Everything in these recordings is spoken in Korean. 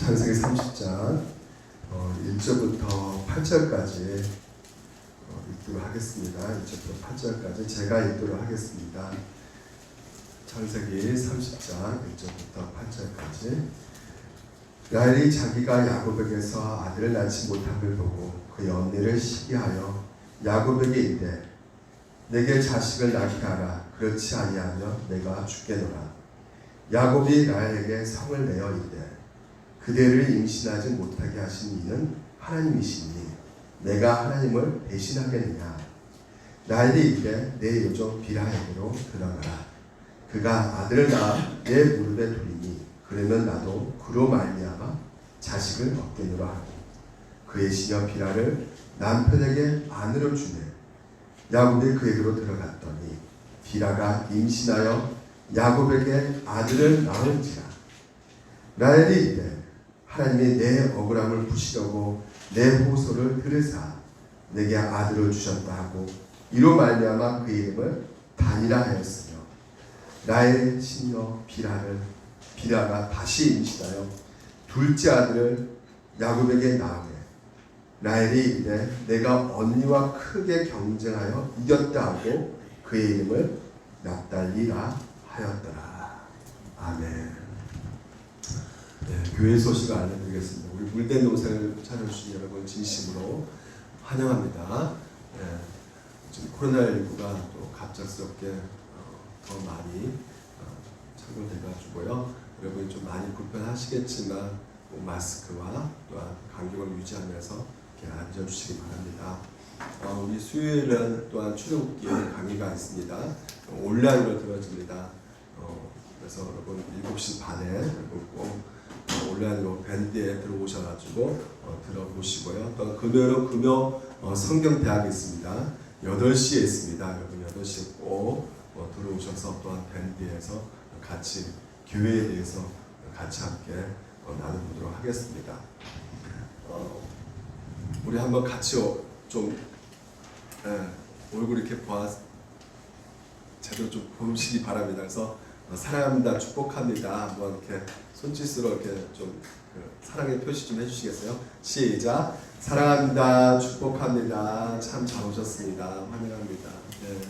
창세기 30장 1절부터 8절까지 읽도록 하겠습니다. 1절부터 8절까지 제가 읽도록 하겠습니다. 창세기 30장 1절부터 8절까지. 라헬이 자기가 야곱에게서 아들을 낳지 못함을 보고 그의 언니를 시기하여 야곱에게 이르되 내게 자식을 낳게 하라. 그렇지 아니하면 내가 죽겠노라. 야곱이 라헬에게 성을 내어 이르되 그대를 임신하지 못하게 하신 이는 하나님이시니 내가 하나님을 대신하겠느냐. 라헬이 이르되 내 요종 빌하에게로 들어가라. 그가 아들을 낳아 내 무릎에 두리니 그러면 나도 그로 말미암아 자식을 얻겠노라 하고 그의 시녀 빌하를 남편에게 아내로 주매 야곱이 그에게로 들어갔더니 빌하가 임신하여 야곱에게 아들을 낳은지라. 라헬이 이르되 하나님이 내 억울함을 푸시려고 내 호소를 들으사 내게 아들을 주셨다 하고 이로 말미암아 그 이름을 단이라 하였으며 라헬의 시녀 빌하가 다시 임신하여 둘째 아들을 야곱에게 낳으며 라헬이 이르되 내가 언니와 크게 경쟁하여 이겼다 하고 그의 이름을 납달리라 하였더라. 아멘. 네, 교회 소식을 알려드리겠습니다. 우리 물된 동생을 찾아주신 여러분 진심으로 환영합니다. 네, 지금 코로나19가 또 갑작스럽게 더 많이 착용돼가지고요. 여러분이 좀 많이 불편하시겠지만 마스크와 또한 간격을 유지하면서 이렇게 앉아주시기 바랍니다. 우리 수요일은 또한 출애굽기 강의가 있습니다. 온라인으로 들어집니다. 그래서 여러분 7시 반에 꼭 온라인으로 밴드에 들어오셔가지고 들어보시고요. 또 금요일은 금요 성경대학이 있습니다. 8시에 있습니다. 여러분 8시에 꼭 들어오셔서 또한 밴드에서 같이 교회에 대해서 같이 함께 나눠보도록 하겠습니다. 우리 한번 같이 좀 얼굴 이렇게 제대로 좀 보시기 바랍니다. 그래서 사랑합니다, 축복합니다. 한번 이렇게 손짓으로 이렇게 좀 사랑의 표시 좀 해주시겠어요? 시작. 사랑합니다, 축복합니다. 참 잘 오셨습니다. 환영합니다. 네.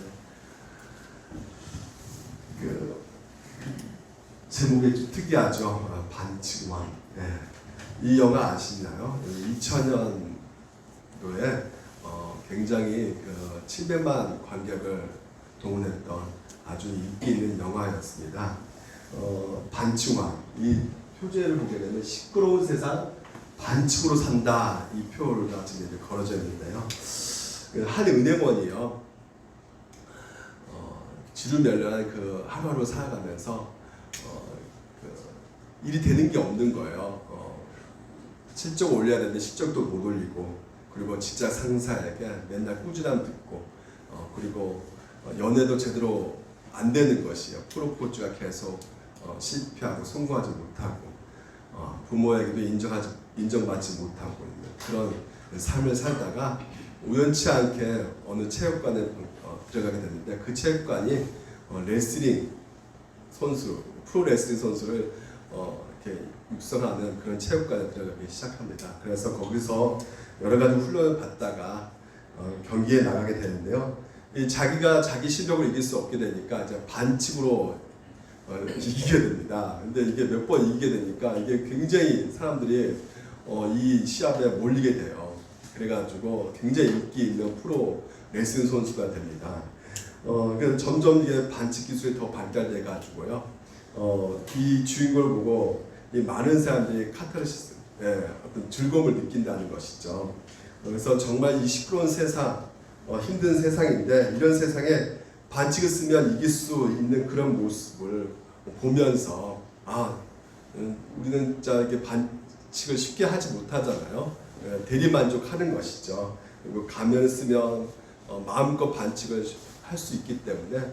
제목이 좀 특이하죠. 반칙왕. 네. 이 영화 아시나요? 2000년도에 굉장히 700만 관객을 동원했던 아주 인기 있는 영화였습니다. 반칙왕. 이 표제를 보게 되면 시끄러운 세상 반칙으로 산다. 이 표가 지금 걸어져 있는데요. 한 은행원이요. 지루멸렬한 하루하루 살아가면서 일이 되는 게 없는 거예요. 실적 올려야 되는데 실적도 못 올리고, 그리고 직장 상사에게 맨날 꾸지람 듣고, 그리고 연애도 제대로 안 되는 것이에요. 프로포즈가 계속 실패하고 성공하지 못하고, 부모에게도 인정받지 못하고 있는 그런 삶을 살다가 우연치 않게 어느 체육관에 들어가게 됐는데, 그 체육관이 레슬링 선수, 프로 레슬링 선수를 이렇게 육성하는 그런 체육관에 들어가기 시작합니다. 그래서 거기서 여러 가지 훈련을 받다가 경기에 나가게 되는데요. 자기가 자기 실력을 이길 수 없게 되니까 이제 반칙으로 이기게 됩니다. 근데 이게 몇 번 이기게 되니까 이게 굉장히 사람들이 이 시합에 몰리게 돼요. 그래가지고 굉장히 인기 있는 프로 레슬링 선수가 됩니다. 그래서 점점 이게 반칙 기술이 더 발달돼 가지고요. 이 주인공을 보고 이 많은 사람들이 카타르시스, 어떤 즐거움을 느낀다는 것이죠. 그래서 정말 이 시끄러운 세상, 힘든 세상인데 이런 세상에 반칙을 쓰면 이길 수 있는 그런 모습을 보면서 우리는 진짜 이렇게 반칙을 쉽게 하지 못하잖아요. 대리만족하는 것이죠. 그리고 가면을 쓰면 마음껏 반칙을 할 수 있기 때문에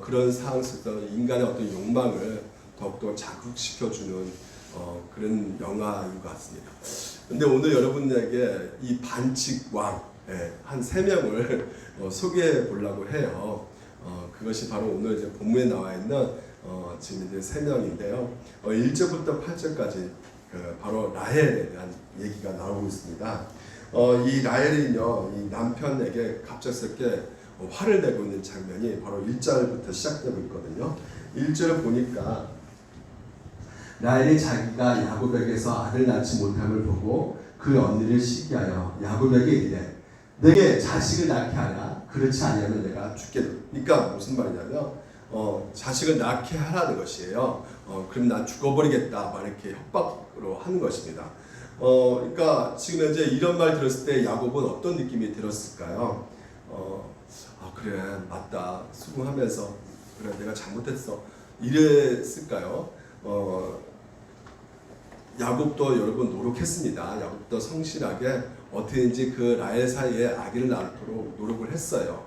그런 상황 속에서 인간의 어떤 욕망을 더욱더 자극시켜주는 그런 영화인 것 같습니다. 근데 오늘 여러분에게 이 반칙왕 한 3명을 소개해 보려고 해요. 그것이 바로 오늘 이제 본문에 나와 있는 지금 이제 3명인데요. 1절부터 8절까지 바로 라헬에 대한 얘기가 나오고 있습니다. 이 라헬은요, 이 남편에게 갑작스럽게 화를 내고 있는 장면이 바로 1절부터 시작되고 있거든요. 1절을 보니까 라헬이 자기가 야곱에게서 아들 낳지 못함을 보고 그 언니를 시기하여 야곱에게 이르되 내게 자식을 낳게 하라. 그렇지 않으면 내가 죽겠다. 그러니까 무슨 말이냐면 자식을 낳게 하라는 것이에요. 그럼 난 죽어버리겠다. 막 이렇게 협박으로 하는 것입니다. 그러니까 지금 현재 이런 말 들었을 때 야곱은 어떤 느낌이 들었을까요? 그래 맞다 수긍하면서 그래 내가 잘못했어 이랬을까요? 야곱도 여러분 노력했습니다. 야곱도 성실하게 어떻게든지 그 라헬 사이에 아기를 낳도록 노력을 했어요.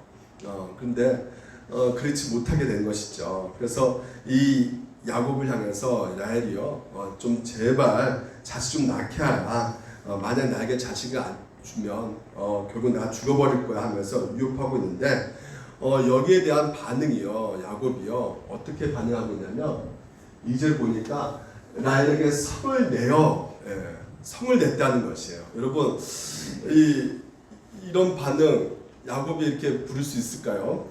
그런데 그렇지 못하게 된 것이죠. 그래서 이 야곱을 향해서 라헬이요, 좀 제발 자식 좀 낳게 하라. 만약 나에게 자식을 안 주면 결국 내가 죽어버릴 거야 하면서 위협하고 있는데 여기에 대한 반응이요, 야곱이요 어떻게 반응하고 있냐면 2절 보니까 라헬에게 성을 내어 성을 냈다는 것이에요. 여러분 이런 반응 야곱이 이렇게 부를 수 있을까요?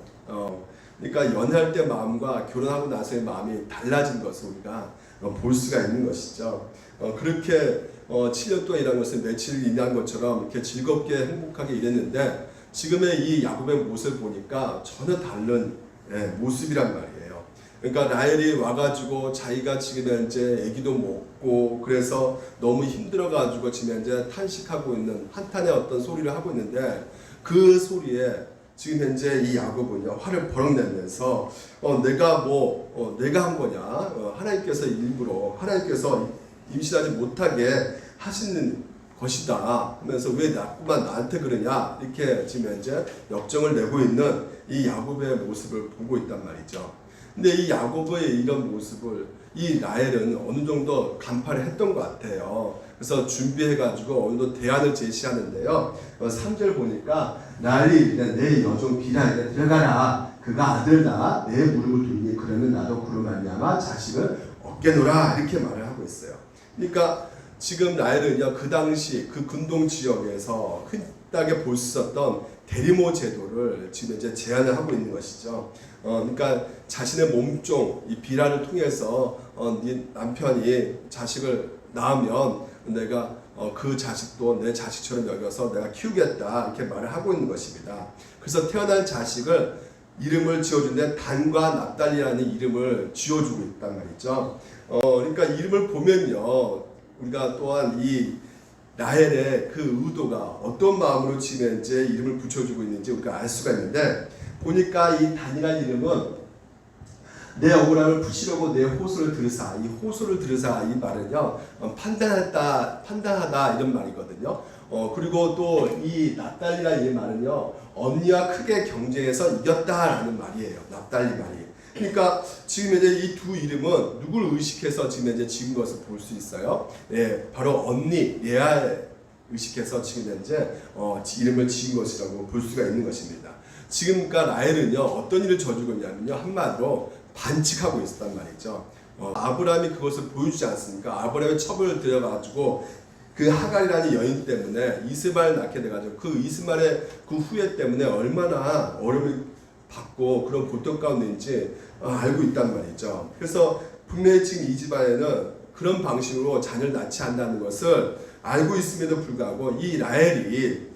그러니까 연애할 때 마음과 결혼하고 나서의 마음이 달라진 것을 우리가 볼 수가 있는 것이죠. 그렇게 7년 동안 일한 것을 며칠 일한 것처럼 이렇게 즐겁게 행복하게 일했는데 지금의 이 야곱의 모습을 보니까 전혀 다른 모습이란 말이에요. 그러니까 라헬이 와가지고 자기가 지금 현재 아기도 먹고 그래서 너무 힘들어가지고 지금 현재 탄식하고 있는 한탄의 어떤 소리를 하고 있는데 그 소리에 지금 현재 이 야곱은요 화를 버럭 내면서 내가 내가 한 거냐, 하나님께서 일부러 하나님께서 임신하지 못하게 하시는 것이다 하면서 왜 자꾸만 나한테 그러냐 이렇게 지금 현재 역정을 내고 있는 이 야곱의 모습을 보고 있단 말이죠. 근데 이 야곱의 이런 모습을 이 라헬은 어느 정도 간파를 했던 것 같아요. 그래서 준비해가지고 어느 정도 대안을 제시하는데요. 3절 보니까 라헬이 내 여종 빌하에게 들어가라. 그가 아들 낳아 내 무릎을 두니 그러면 나도 그로 말미암아 자식을 얻게 노라 이렇게 말을 하고 있어요. 그러니까 지금 라헬은요 그 당시 그 근동 지역에서 흔하게 볼 수 있었던 대리모 제도를 지금 이제 제안을 하고 있는 것이죠. 그러니까 자신의 몸종 이 비라를 통해서 네 남편이 자식을 낳으면 내가 그 자식도 내 자식처럼 여겨서 내가 키우겠다 이렇게 말을 하고 있는 것입니다. 그래서 태어난 자식을 이름을 지어주는데 단과 납달리라는 이름을 지어주고 있단 말이죠. 그러니까 이름을 보면요 우리가 또한 이 라헬의 그 의도가 어떤 마음으로 지금 현재 이름을 붙여주고 있는지 우리가 알 수가 있는데 보니까 이 단이라는 이름은 내 억울함을 푸시려고 내 호소를 들으사 이 호소를 들으사 이 말은요 판단하다 이런 말이거든요. 그리고 또 이 납달리라는 이 말은요 언니와 크게 경쟁해서 이겼다라는 말이에요. 납달리 말이. 그러니까 지금 이제 이 두 이름은 누구를 의식해서 지금 이제 지은 것을 볼 수 있어요. 바로 언니 레아를 의식해서 지금 현재 이름을 지은 것이라고 볼 수가 있는 것입니다. 지금 그러니까 라헬은요 어떤 일을 저지르고 있냐면요 한마디로 반칙하고 있었단 말이죠. 아브라함이 그것을 보여주지 않습니까? 아브라함이 첩을 들여가지고 그 하갈이라는 여인 때문에 이스마엘 낳게 돼가지고 그 이스마엘의 그 후회 때문에 얼마나 어려움을 받고 그런 고통 가운데 있는지 알고 있단 말이죠. 그래서 분명히 지금 이 집안에는 그런 방식으로 자녀를 낳지 않는다는 것을 알고 있음에도 불구하고 이 라헬이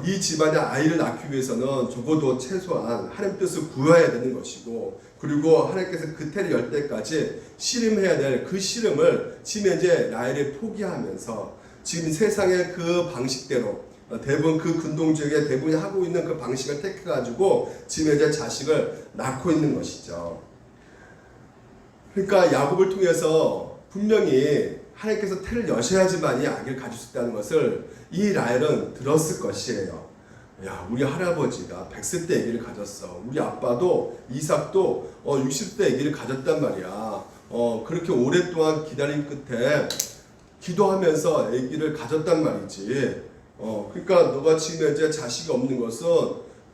이 집안의 아이를 낳기 위해서는 적어도 최소한 하나님 뜻을 구해야 되는 것이고 그리고 하나님께서 그 태를 열 때까지 씨름해야 될 그 씨름을 지금 현재 라헬이 포기하면서 지금 세상의 그 방식대로 대부분 그 근동 지역에 대부분이 하고 있는 그 방식을 택해가지고 지금 현재 자식을 낳고 있는 것이죠. 그러니까 야곱을 통해서 분명히 하나님께서 태를 여셔야지만이 아기를 가질 수 있다는 것을 이 라헬은 들었을 것이에요. 야, 우리 할아버지가 100세 때 아기를 가졌어. 우리 아빠도 이삭도 60대 아기를 가졌단 말이야. 그렇게 오랫동안 기다린 끝에 기도하면서 아기를 가졌단 말이지. 그러니까 너가 지금 현재 자식이 없는 것은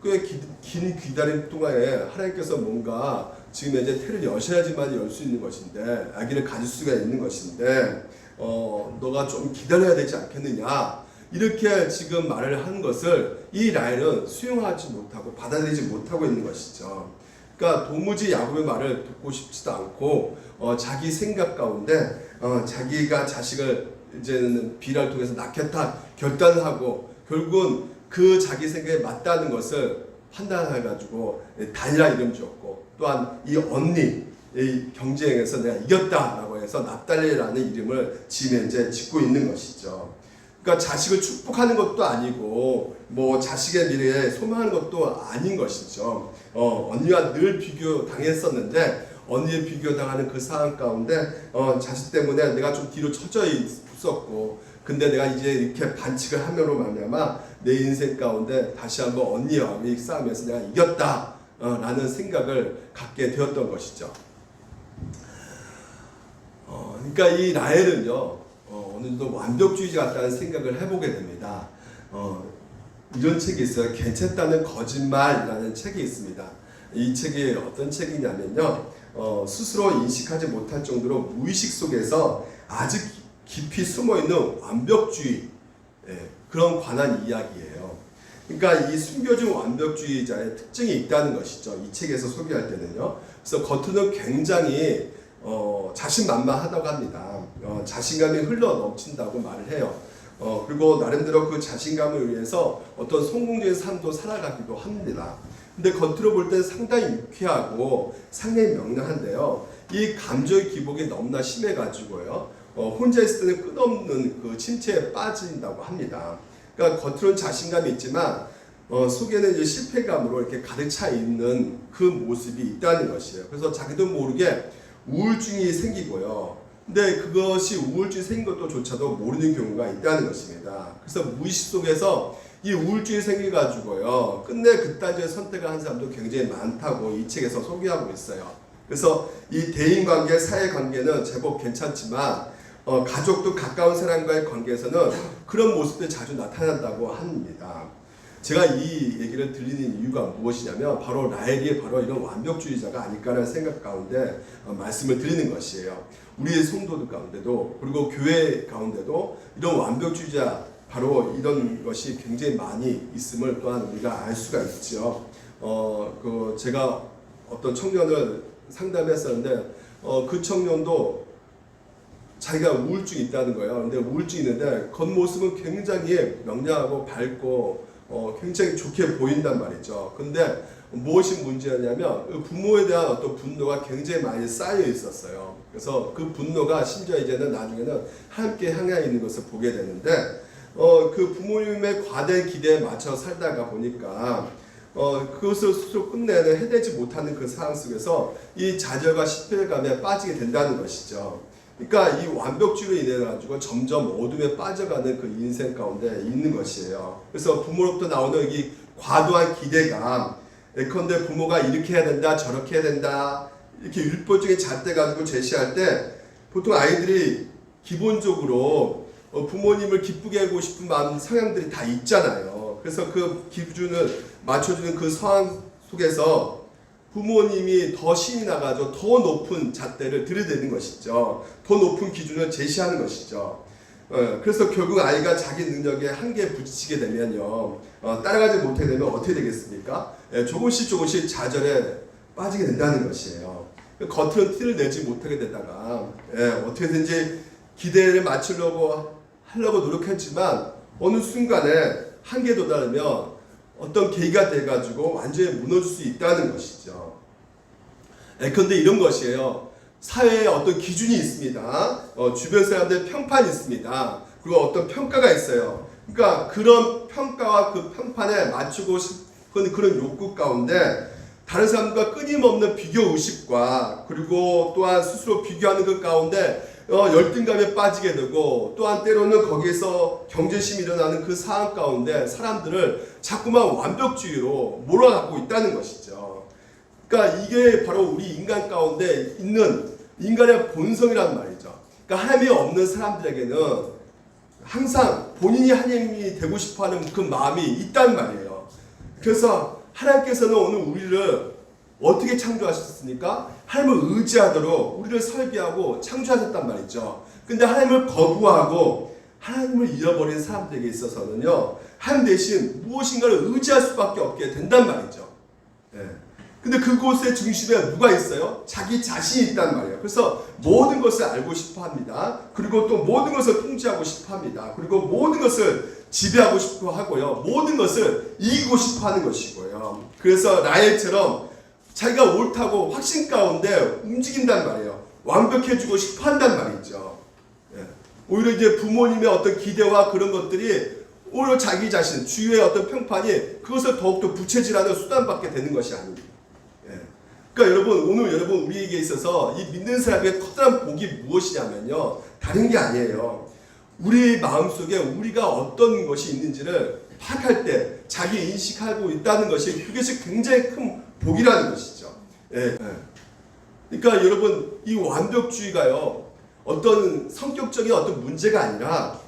꽤 긴 기다림 동안에 하나님께서 뭔가 지금 현재 태를 여셔야지만 열 수 있는 것인데 아기를 가질 수가 있는 것인데 너가 좀 기다려야 되지 않겠느냐 이렇게 지금 말을 하는 것을 이 라헬은 수용하지 못하고 받아들이지 못하고 있는 것이죠. 그러니까 도무지 야곱의 말을 듣고 싶지도 않고 자기 생각 가운데 자기가 자식을 이제는 비라를 통해서 낳겠다 결단을 하고 결국은 그 자기 생각에 맞다는 것을 판단해가지고 달리라 이름 지었고 또한 이 언니 이 경쟁에서 내가 이겼다라고 해서 납달리라는 이름을 지면제 짓고 있는 것이죠. 그러니까 자식을 축복하는 것도 아니고 뭐 자식의 미래에 소망하는 것도 아닌 것이죠. 언니와 늘 비교 당했었는데 언니에 비교당하는 그 상황 가운데 자식 때문에 내가 좀 뒤로 처져 있었고 근데 내가 이제 이렇게 반칙을 함으로 말미암아 내 인생 가운데 다시 한번 언니와 이 싸움에서 내가 이겼다 라는 생각을 갖게 되었던 것이죠. 그러니까 이 라헬은요 어느 정도 완벽주의자 같다는 생각을 해보게 됩니다. 이런 책이 있어요. 괜찮다는 거짓말이라는 책이 있습니다. 이 책이 어떤 책이냐면요 스스로 인식하지 못할 정도로 무의식 속에서 아주 깊이 숨어있는 완벽주의 그런 관한 이야기예요. 그러니까 이 숨겨진 완벽주의자의 특징이 있다는 것이죠. 이 책에서 소개할 때는요. 그래서 겉으로는 굉장히 자신만만하다고 합니다. 자신감이 흘러 넘친다고 말을 해요. 그리고 나름대로 그 자신감을 위해서 어떤 성공적인 삶도 살아가기도 합니다. 근데 겉으로 볼 때 상당히 유쾌하고 상당히 명랑한데요. 이 감정의 기복이 너무나 심해가지고요. 혼자 있을 때는 끝없는 그 침체에 빠진다고 합니다. 그러니까 겉으로는 자신감이 있지만 속에는 이제 실패감으로 이렇게 가득 차 있는 그 모습이 있다는 것이에요. 그래서 자기도 모르게 우울증이 생기고요. 근데 그것이 우울증이 생긴 것도 조차도 모르는 경우가 있다는 것입니다. 그래서 무의식 속에서 이 우울증이 생겨가지고요. 끝내 그딴지의 선택을 한 사람도 굉장히 많다고 이 책에서 소개하고 있어요. 그래서 이 대인관계, 사회관계는 제법 괜찮지만 가족도 가까운 사람과의 관계에서는 그런 모습들이 자주 나타난다고 합니다. 제가 이 얘기를 들리는 이유가 무엇이냐면 바로 라헬이 바로 이런 완벽주의자가 아닐까라는 생각 가운데 말씀을 드리는 것이에요. 우리의 성도들 가운데도 그리고 교회 가운데도 이런 완벽주의자 바로 이런 것이 굉장히 많이 있음을 또한 우리가 알 수가 있죠. 제가 어떤 청년을 상담했었는데 그 청년도 자기가 우울증이 있다는 거예요. 근데 우울증이 있는데 겉모습은 굉장히 명랑하고 밝고 굉장히 좋게 보인단 말이죠. 근데 무엇이 문제였냐면 부모에 대한 어떤 분노가 굉장히 많이 쌓여 있었어요. 그래서 그 분노가 심지어 이제는 나중에는 함께 향해 있는 것을 보게 되는데 그 부모님의 과대 기대에 맞춰 살다가 보니까 그것을 스스로 끝내는 해내지 못하는 그 상황 속에서 이 좌절과 실패감에 빠지게 된다는 것이죠. 그러니까 이 완벽주의로 인해 가지고 점점 어둠에 빠져가는 그 인생 가운데 있는 것이에요. 그래서 부모로부터 나오는 이 과도한 기대감, 예컨대 부모가 이렇게 해야 된다, 저렇게 해야 된다, 이렇게 율법적인 잣대 가지고 제시할 때 보통 아이들이 기본적으로 부모님을 기쁘게 하고 싶은 마음 성향들이 다 있잖아요. 그래서 그 기준을 맞춰주는 그 상황 속에서 부모님이 더 신이 나가지고 더 높은 잣대를 들이대는 것이죠. 더 높은 기준을 제시하는 것이죠. 그래서 결국 아이가 자기 능력에 한계에 부딪히게 되면요. 따라가지 못하게 되면 어떻게 되겠습니까? 조금씩 좌절에 빠지게 된다는 것이에요. 겉으로는 티를 내지 못하게 되다가 어떻게든지 기대를 맞추려고 하려고 노력했지만 어느 순간에 한계에 도달하면 어떤 계기가 돼가지고 완전히 무너질 수 있다는 것이죠. 그런데 이런 것이에요. 사회에 어떤 기준이 있습니다. 주변 사람들의 평판이 있습니다. 그리고 어떤 평가가 있어요. 그러니까 그런 평가와 그 평판에 맞추고 싶은 그런 욕구 가운데 다른 사람과 끊임없는 비교 의식과 그리고 또한 스스로 비교하는 것 가운데 열등감에 빠지게 되고 또한 때로는 거기에서 경쟁심이 일어나는 그 상황 가운데 사람들을 자꾸만 완벽주의로 몰아가고 있다는 것이죠. 그러니까 이게 바로 우리 인간 가운데 있는 인간의 본성이란 말이죠. 그러니까 하나님이 없는 사람들에게는 항상 본인이 하나님이 되고 싶어하는 그 마음이 있단 말이에요. 그래서 하나님께서는 오늘 우리를 어떻게 창조하셨습니까? 하나님을 의지하도록 우리를 설계하고 창조하셨단 말이죠. 근데 하나님을 거부하고 하나님을 잃어버린 사람들에게 있어서는요, 하나님 대신 무엇인가를 의지할 수밖에 없게 된단 말이죠. 예. 근데 그곳의 중심에 누가 있어요? 자기 자신이 있단 말이에요. 그래서 모든 것을 알고 싶어 합니다. 그리고 또 모든 것을 통제하고 싶어 합니다. 그리고 모든 것을 지배하고 싶어 하고요. 모든 것을 이기고 싶어 하는 것이고요. 그래서 라헬처럼 자기가 옳다고 확신 가운데 움직인단 말이에요. 완벽해지고 싶어 한단 말이죠. 예. 오히려 이제 부모님의 어떤 기대와 그런 것들이 오히려 자기 자신, 주위의 어떤 평판이 그것을 더욱더 부채질하는 수단밖에 되는 것이 아닙니다. 그러니까 여러분, 오늘 여러분 우리에게 있어서 이 믿는 사람의 커다란 복이 무엇이냐면요, 다른 게 아니에요. 우리 마음속에 우리가 어떤 것이 있는지를 파악할 때 자기 인식하고 있다는 것이, 그것이 굉장히 큰 복이라는 것이죠. 예. 그러니까 여러분, 이 완벽주의가요, 어떤 성격적인 어떤 문제가 아니라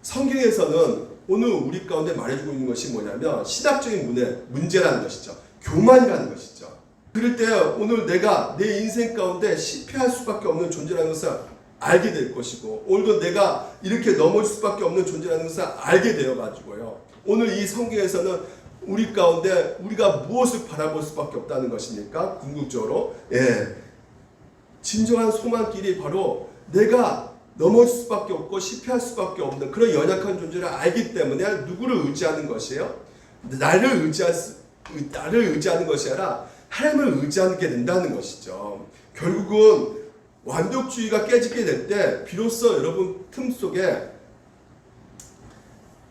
성경에서는 오늘 우리 가운데 말해주고 있는 것이 뭐냐면 신학적인 문제라는 것이죠. 교만이라는 것이죠. 그럴 때 오늘 내가 내 인생 가운데 실패할 수밖에 없는 존재라는 것을 알게 될 것이고, 오늘도 내가 이렇게 넘어질 수밖에 없는 존재라는 것을 알게 되어가지고요, 오늘 이 성경에서는 우리 가운데 우리가 무엇을 바라볼 수밖에 없다는 것입니까? 궁극적으로, 예, 진정한 소망길이 바로 내가 넘어질 수밖에 없고 실패할 수밖에 없는 그런 연약한 존재를 알기 때문에 누구를 의지하는 것이에요? 나를 의지하는 것이 아니라 하나님을 의지하게 된다는 것이죠. 결국은 완벽주의가 깨지게 될 때 비로소 여러분 틈 속에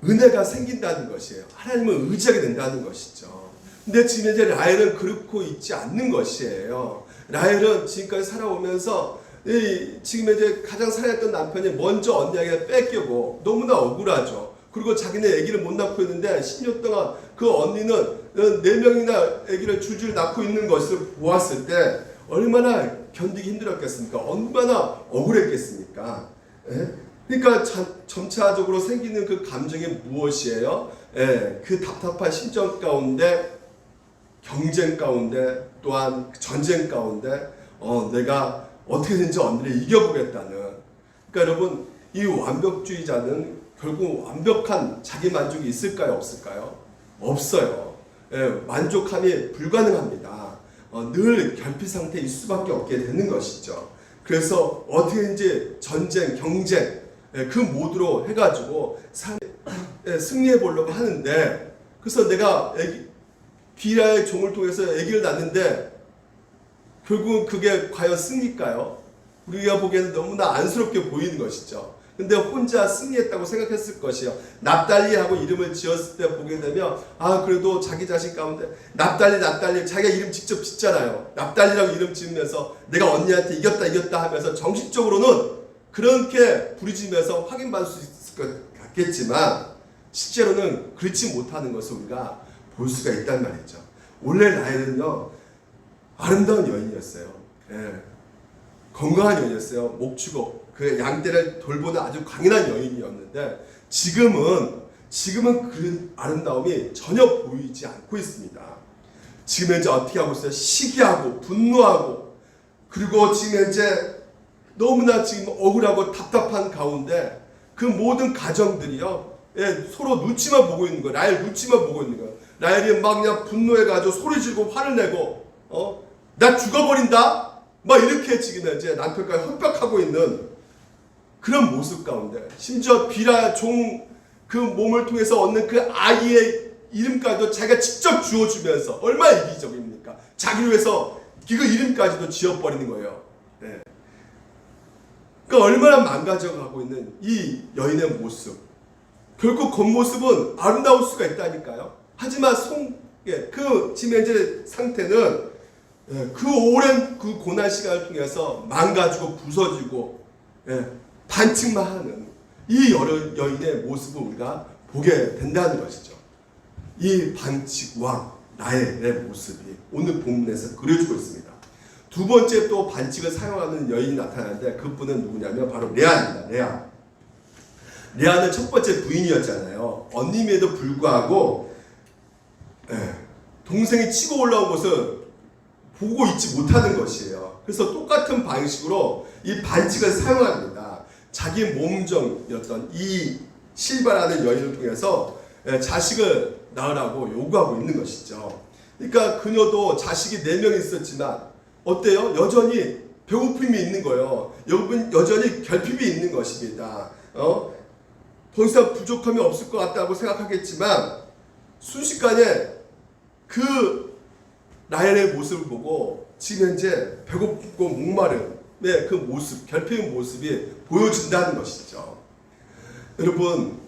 은혜가 생긴다는 것이에요. 하나님을 의지하게 된다는 것이죠. 근데 지금 이제 라헬은 그렇고 있지 않는 것이에요. 라헬은 지금까지 살아오면서 지금 이제 가장 사랑했던 남편이 먼저 언니에게 뺏기고 너무나 억울하죠. 그리고 자기네 아기를 못 낳고 있는데 10년 동안 그 언니는 4명이나 아기를 줄줄 낳고 있는 것을 보았을 때 얼마나 견디기 힘들었겠습니까? 얼마나 억울했겠습니까? 예? 그러니까 점차적으로 생기는 그 감정이 무엇이에요? 예, 그 답답한 심정 가운데, 경쟁 가운데, 또한 전쟁 가운데 내가 어떻게든지 언니를 이겨보겠다는, 그러니까 여러분, 이 완벽주의자는 결국 완벽한 자기 만족이 있을까요? 없을까요? 없어요. 예, 만족함이 불가능합니다. 늘 결핍 상태에 있을 수밖에 없게 되는 것이죠. 그래서 어떻게든지 전쟁, 경쟁, 그 모드로 해가지고 승리해 보려고 하는데, 그래서 내가 비라의 종을 통해서 아기를 낳는데 결국은 그게 과연 승리일까요? 우리가 보기에는 너무나 안쓰럽게 보이는 것이죠. 근데 혼자 승리했다고 생각했을 것이요. 납달리하고 이름을 지었을 때 보게 되면 그래도 자기 자신 가운데 납달리 자기가 이름 직접 짓잖아요. 납달리라고 이름 지으면서 내가 언니한테 이겼다 하면서 정식적으로는 그렇게 부르짖으면서 확인받을 수 있을 것 같겠지만 실제로는 그렇지 못하는 것을 우리가 볼 수가 있단 말이죠. 원래 라헬은요, 아름다운 여인이었어요. 예. 건강한 여인이었어요. 목축업, 그 양떼를 돌보는 아주 강인한 여인이었는데 지금은 그 아름다움이 전혀 보이지 않고 있습니다. 지금 현재 어떻게 하고 있어요? 시기하고 분노하고, 그리고 지금 현재 너무나 지금 억울하고 답답한 가운데 그 모든 가정들이요, 예, 서로 눈치만 보고 있는 거예요. 라헬 눈치만 보고 있는 거예요. 라헬이 막 그냥 분노해가지고 소리 지르고 화를 내고 나 죽어버린다 막 이렇게 지금 현재 남편과 협박하고 있는 그런 모습 가운데, 심지어 비라 종 그 몸을 통해서 얻는 그 아이의 이름까지도 자기가 직접 주어주면서 얼마나 이기적입니까? 자기를 위해서 그 이름까지도 지어버리는 거예요. 네. 그러니까 얼마나 망가져가고 있는 이 여인의 모습. 결국 겉모습은 아름다울 수가 있다니까요. 하지만 그 지금 현재 상태는 그 오랜 그 고난 시간을 통해서 망가지고 부서지고 반칙만 하는 이 여인의 모습을 우리가 보게 된다는 것이죠. 이 반칙왕 라헬의 모습이 오늘 본문에서 그려지고 있습니다. 두 번째 또 반칙을 사용하는 여인이 나타나는데 그분은 누구냐면 바로 레아입니다. 레아는 첫 번째 부인이었잖아요. 언니임에도 불구하고 동생이 치고 올라온 것을 보고 있지 못하는 것이에요. 그래서 똑같은 방식으로 이 반칙을 사용합니다. 자기 몸종이었던 이 실바라는 여인을 통해서 자식을 낳으라고 요구하고 있는 것이죠. 그러니까 그녀도 자식이 4명이 있었지만 어때요? 여전히 배고픔이 있는 거예요. 여전히 결핍이 있는 것입니다. 더 이상 부족함이 없을 것 같다고 생각하겠지만 순식간에 그 라헬의 모습을 보고 지금 현재 배고프고 목마른 그 모습, 결핍의 모습이 보여진다는 것이죠. 여러분,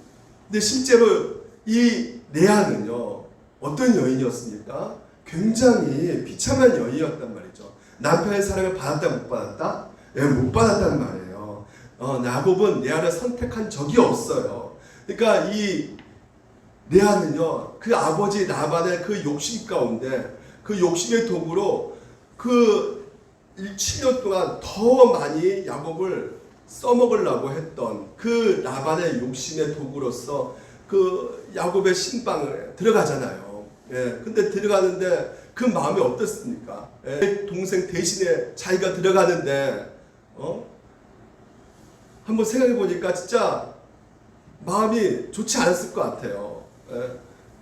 근데 실제로 이 레아는요 어떤 여인이었습니까? 굉장히 비참한 여인이었단 말이죠. 남편의 사랑을 받았다 못 받았다? 못 받았단 말이에요. 야곱은 레아를 선택한 적이 없어요. 그러니까 이 레아는요 그 아버지 라반의 그 욕심 가운데 그 욕심의 도구로 그 7년 동안 더 많이 야곱을 써먹으려고 했던 그 라반의 욕심의 도구로서 그 야곱의 신방에 들어가잖아요. 근데 들어가는데 그 마음이 어떻습니까? 동생 대신에 자기가 들어가는데 한번 생각해 보니까 진짜 마음이 좋지 않았을 것 같아요.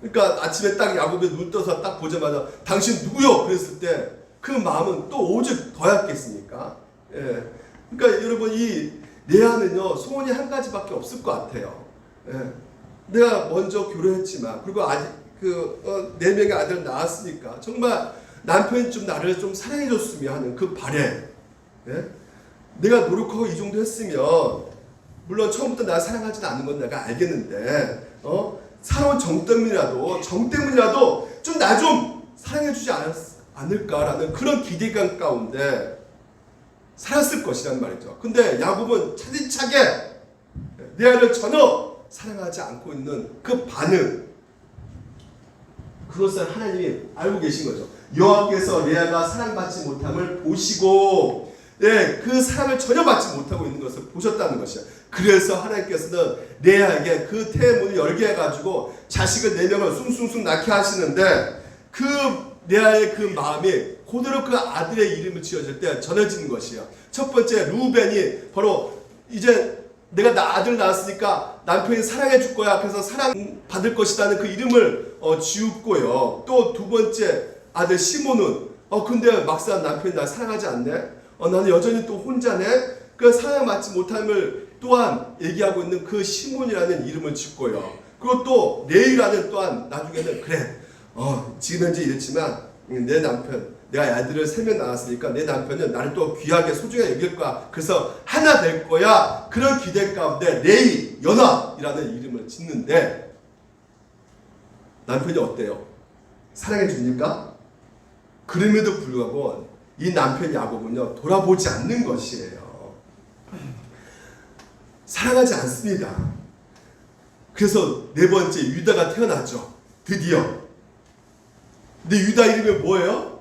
그러니까 아침에 딱 야곱이 눈 떠서 딱 보자마자 당신 누구요? 그랬을 때 그 마음은 또 오죽 더했겠습니까? 그러니까 여러분 이 레아는요 소원이 한 가지밖에 없을 것 같아요. 내가 먼저 결혼했지만 그리고 아직 그 4명의 아들을 낳았으니까 정말 남편이 좀 나를 좀 사랑해줬으면 하는 그 바람. 내가 노력하고 이 정도 했으면 물론 처음부터 나 사랑하지는 않는 건 내가 알겠는데 살아온 정 때문이라도 좀 나 좀 사랑해주지 않을까라는 그런 기대감 가운데 살았을 것이란 말이죠. 근데 야곱은 차디차게 레아를 전혀 사랑하지 않고 있는 그 반응, 그것을 하나님이 알고 계신 거죠. 여호와께서 레아가 사랑받지 못함을 보시고 그 사랑을 전혀 받지 못하고 있는 것을 보셨다는 것이야. 그래서 하나님께서는 레아에게 그 태문을 열게 해가지고 자식을 4명을 숭숭숭 낳게 하시는데 그 레아의 그 마음이 그대로 그 아들의 이름을 지어질 때 전해지는 것이에요. 첫 번째 루벤이 바로 이제 내가 아들 낳았으니까 남편이 사랑해 줄 거야. 그래서 사랑 받을 것이라는 그 이름을 지었고요. 또 두 번째 아들 시몬은 근데 막상 남편이 날 사랑하지 않네. 나는 여전히 또 혼자네. 그 사랑받지 못함을 또한 얘기하고 있는 그 시몬이라는 이름을 짓고요. 그리고 또 레이라는 또한 나중에는 그래. 지금 현재 이랬지만 내 남편, 내가 아들을 3명 낳았으니까 내 남편은 나를 또 귀하게 소중하게 여길 거야. 그래서 하나 될 거야. 그런 기대 가운데 레이, 연합이라는 이름을 짓는데 남편이 어때요? 사랑해 줍니까? 그럼에도 불구하고 이 남편 야곱은요 돌아보지 않는 것이에요. 사랑하지 않습니다. 그래서 4번째 유다가 태어나죠. 드디어. 근데 유다 이름이 뭐예요?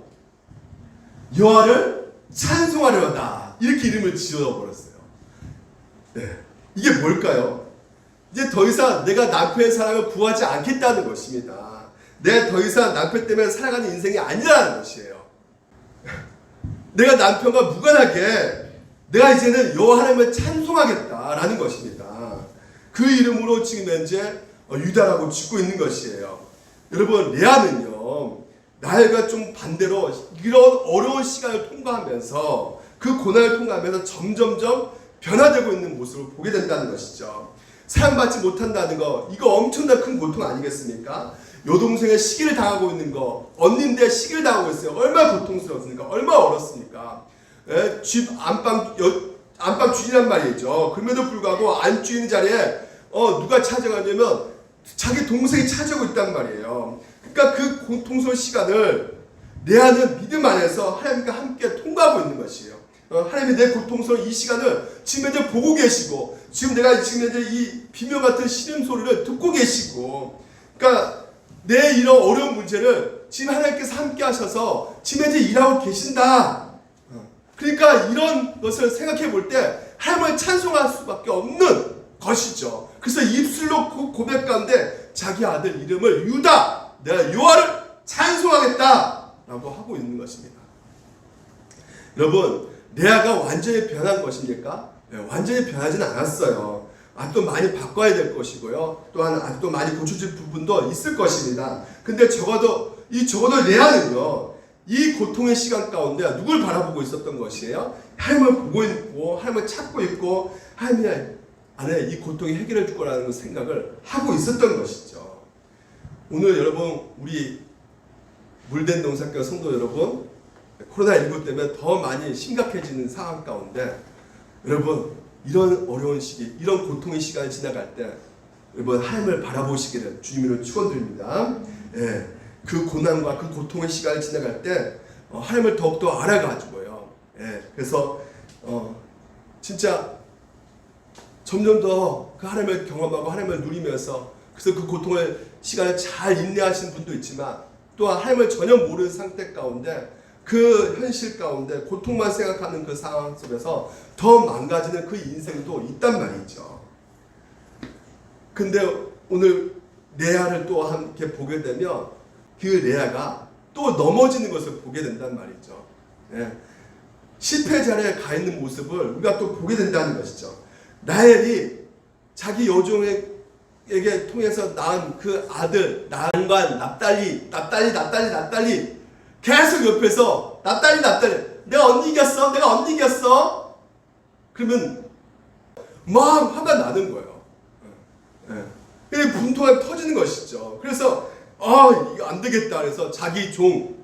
여호와를 찬송하려다 이렇게 이름을 지어버렸어요. 이게 뭘까요? 이제 더 이상 내가 남편의 사랑을 구하지 않겠다는 것입니다. 내가 더 이상 남편 때문에 살아가는 인생이 아니라는 것이에요. 내가 남편과 무관하게 내가 이제는 여호와 하나님을 찬송하겠다라는 것입니다. 그 이름으로 지금 현재 유다라고 짓고 있는 것이에요. 여러분 레아는요 라헬과 좀 반대로 이런 어려운 시간을 통과하면서 그 고난을 통과하면서 점점점 변화되고 있는 모습을 보게 된다는 것이죠. 사랑받지 못한다는 거 이거 엄청난 큰 고통 아니겠습니까? 여동생의 시기를 당하고 있는 거, 언니인데 시기를 당하고 있어요. 얼마나 고통스럽습니까? 얼마나 어렵습니까? 집 안방 주인이란 말이죠. 그럼에도 불구하고 안 주인 자리에 누가 찾아가냐면 자기 동생이 찾아오고 있단 말이에요. 그러니까 그 고통스러운 시간을 레아는 믿음 안에서 하나님과 함께 통과하고 있는 것이에요. 하나님이 내 고통스러운 이 시간을 지금 현재 보고 계시고 지금 내가 지금 현재 이 비명 같은 신음 소리를 듣고 계시고 그러니까 내 이런 어려운 문제를 지금 하나님께서 함께 하셔서 지금 현재 일하고 계신다. 그러니까 이런 것을 생각해 볼 때 하나님을 찬송할 수밖에 없는 것이죠. 그래서 입술로 그 고백 가운데 자기 아들 이름을 유다, 내가 여호와를 찬송하겠다 라고 하고 있는 것입니다. 여러분, 레아가 완전히 변한 것입니까? 네, 완전히 변하지는 않았어요. 아직도 많이 바꿔야 될 것이고요. 또한 아직도 많이 고쳐질 부분도 있을 것입니다. 근데 적어도 레아는요, 이 고통의 시간 가운데 누굴 바라보고 있었던 것이에요? 하나님을 보고 있고, 하나님을 찾고 있고, 하나님 안에 이 고통이 해결해 줄 거라는 생각을 하고 있었던 것이죠. 오늘 여러분, 우리 물된 동산교 성도 여러분, 코로나19 때문에 더 많이 심각해지는 상황 가운데 여러분, 이런 어려운 시기, 이런 고통의 시간이 지나갈 때 여러분, 하나님을 바라보시기를 주님으로 축원드립니다. 예, 그 고난과 그 고통의 시간이 지나갈 때 하나님을 더욱더 알아가지고요. 예, 그래서 진짜 점점 더 그 하나님을 경험하고 하나님을 누리면서, 그래서 그 고통의 시간을 잘 인내하시는 분도 있지만 또한 하나님을 전혀 모르는 상태 가운데, 그 현실 가운데 고통만 생각하는 그 상황 속에서 더 망가지는 그 인생도 있단 말이죠. 근데 오늘 레아를 또 함께 보게 되면 그 레아가 또 넘어지는 것을 보게 된단 말이죠. 예. 실패 자리에 가 있는 모습을 우리가 또 보게 된다는 것이죠. 라헬이 자기 여종에게 통해서 낳은 그 아들 난관 납달리 계속 옆에서 납달리 내가 언니 이겼어 그러면 막 화가 나는 거예요. 예. 분통이 터지는 것이죠. 그래서 이거 안 되겠다 그래서 자기 종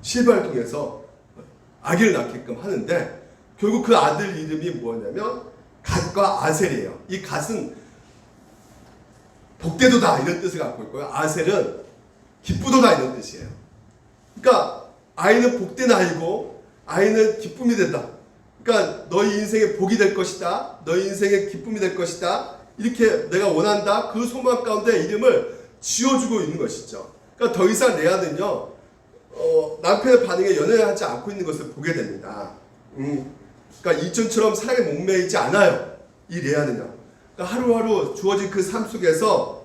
실바를 통해서 아기를 낳게끔 하는데, 결국 그 아들 이름이 뭐냐면 갓과 아셀이에요. 이 갓은 복되도다 이런 뜻을 갖고 있고요. 아셀은 기쁘도다 이런 뜻이에요. 그러니까 아이는 복된 아이고 아이는 기쁨이 된다. 그러니까 너희 인생의 복이 될 것이다. 너희 인생의 기쁨이 될 것이다. 이렇게 내가 원한다. 그 소망 가운데 이름을 지어주고 있는 것이죠. 그러니까 더 이상 레아는요, 남편의 반응에 연연하지 않고 있는 것을 보게 됩니다. 그러니까 이전처럼 사랑에 목매이지 않아요. 이 레아는요. 그러니까 하루하루 주어진 그 삶 속에서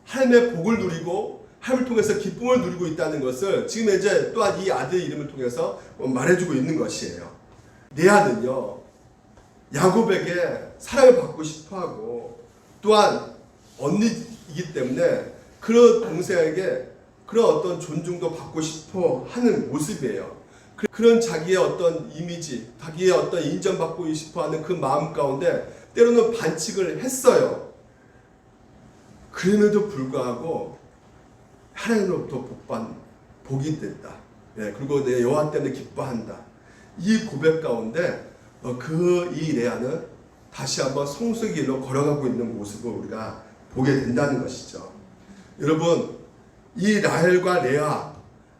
하나님의 복을 누리고 하나님을 통해서 기쁨을 누리고 있다는 것을 지금 이제 또한 이 아들의 이름을 통해서 말해주고 있는 것이에요. 레아는요, 야곱에게 사랑을 받고 싶어하고 또한 언니이기 때문에 그런 동생에게 그런 어떤 존중도 받고 싶어 하는 모습이에요. 그런 자기의 어떤 이미지, 자기의 어떤 인정받고 싶어 하는 그 마음 가운데 때로는 반칙을 했어요. 그럼에도 불구하고 하나님으로부터 복이 됐다. 그리고 내 여호와 때문에 기뻐한다. 이 고백 가운데 이 레아는 다시 한번 성숙의 길로 걸어가고 있는 모습을 우리가 보게 된다는 것이죠. 여러분, 이 라헬과 레아,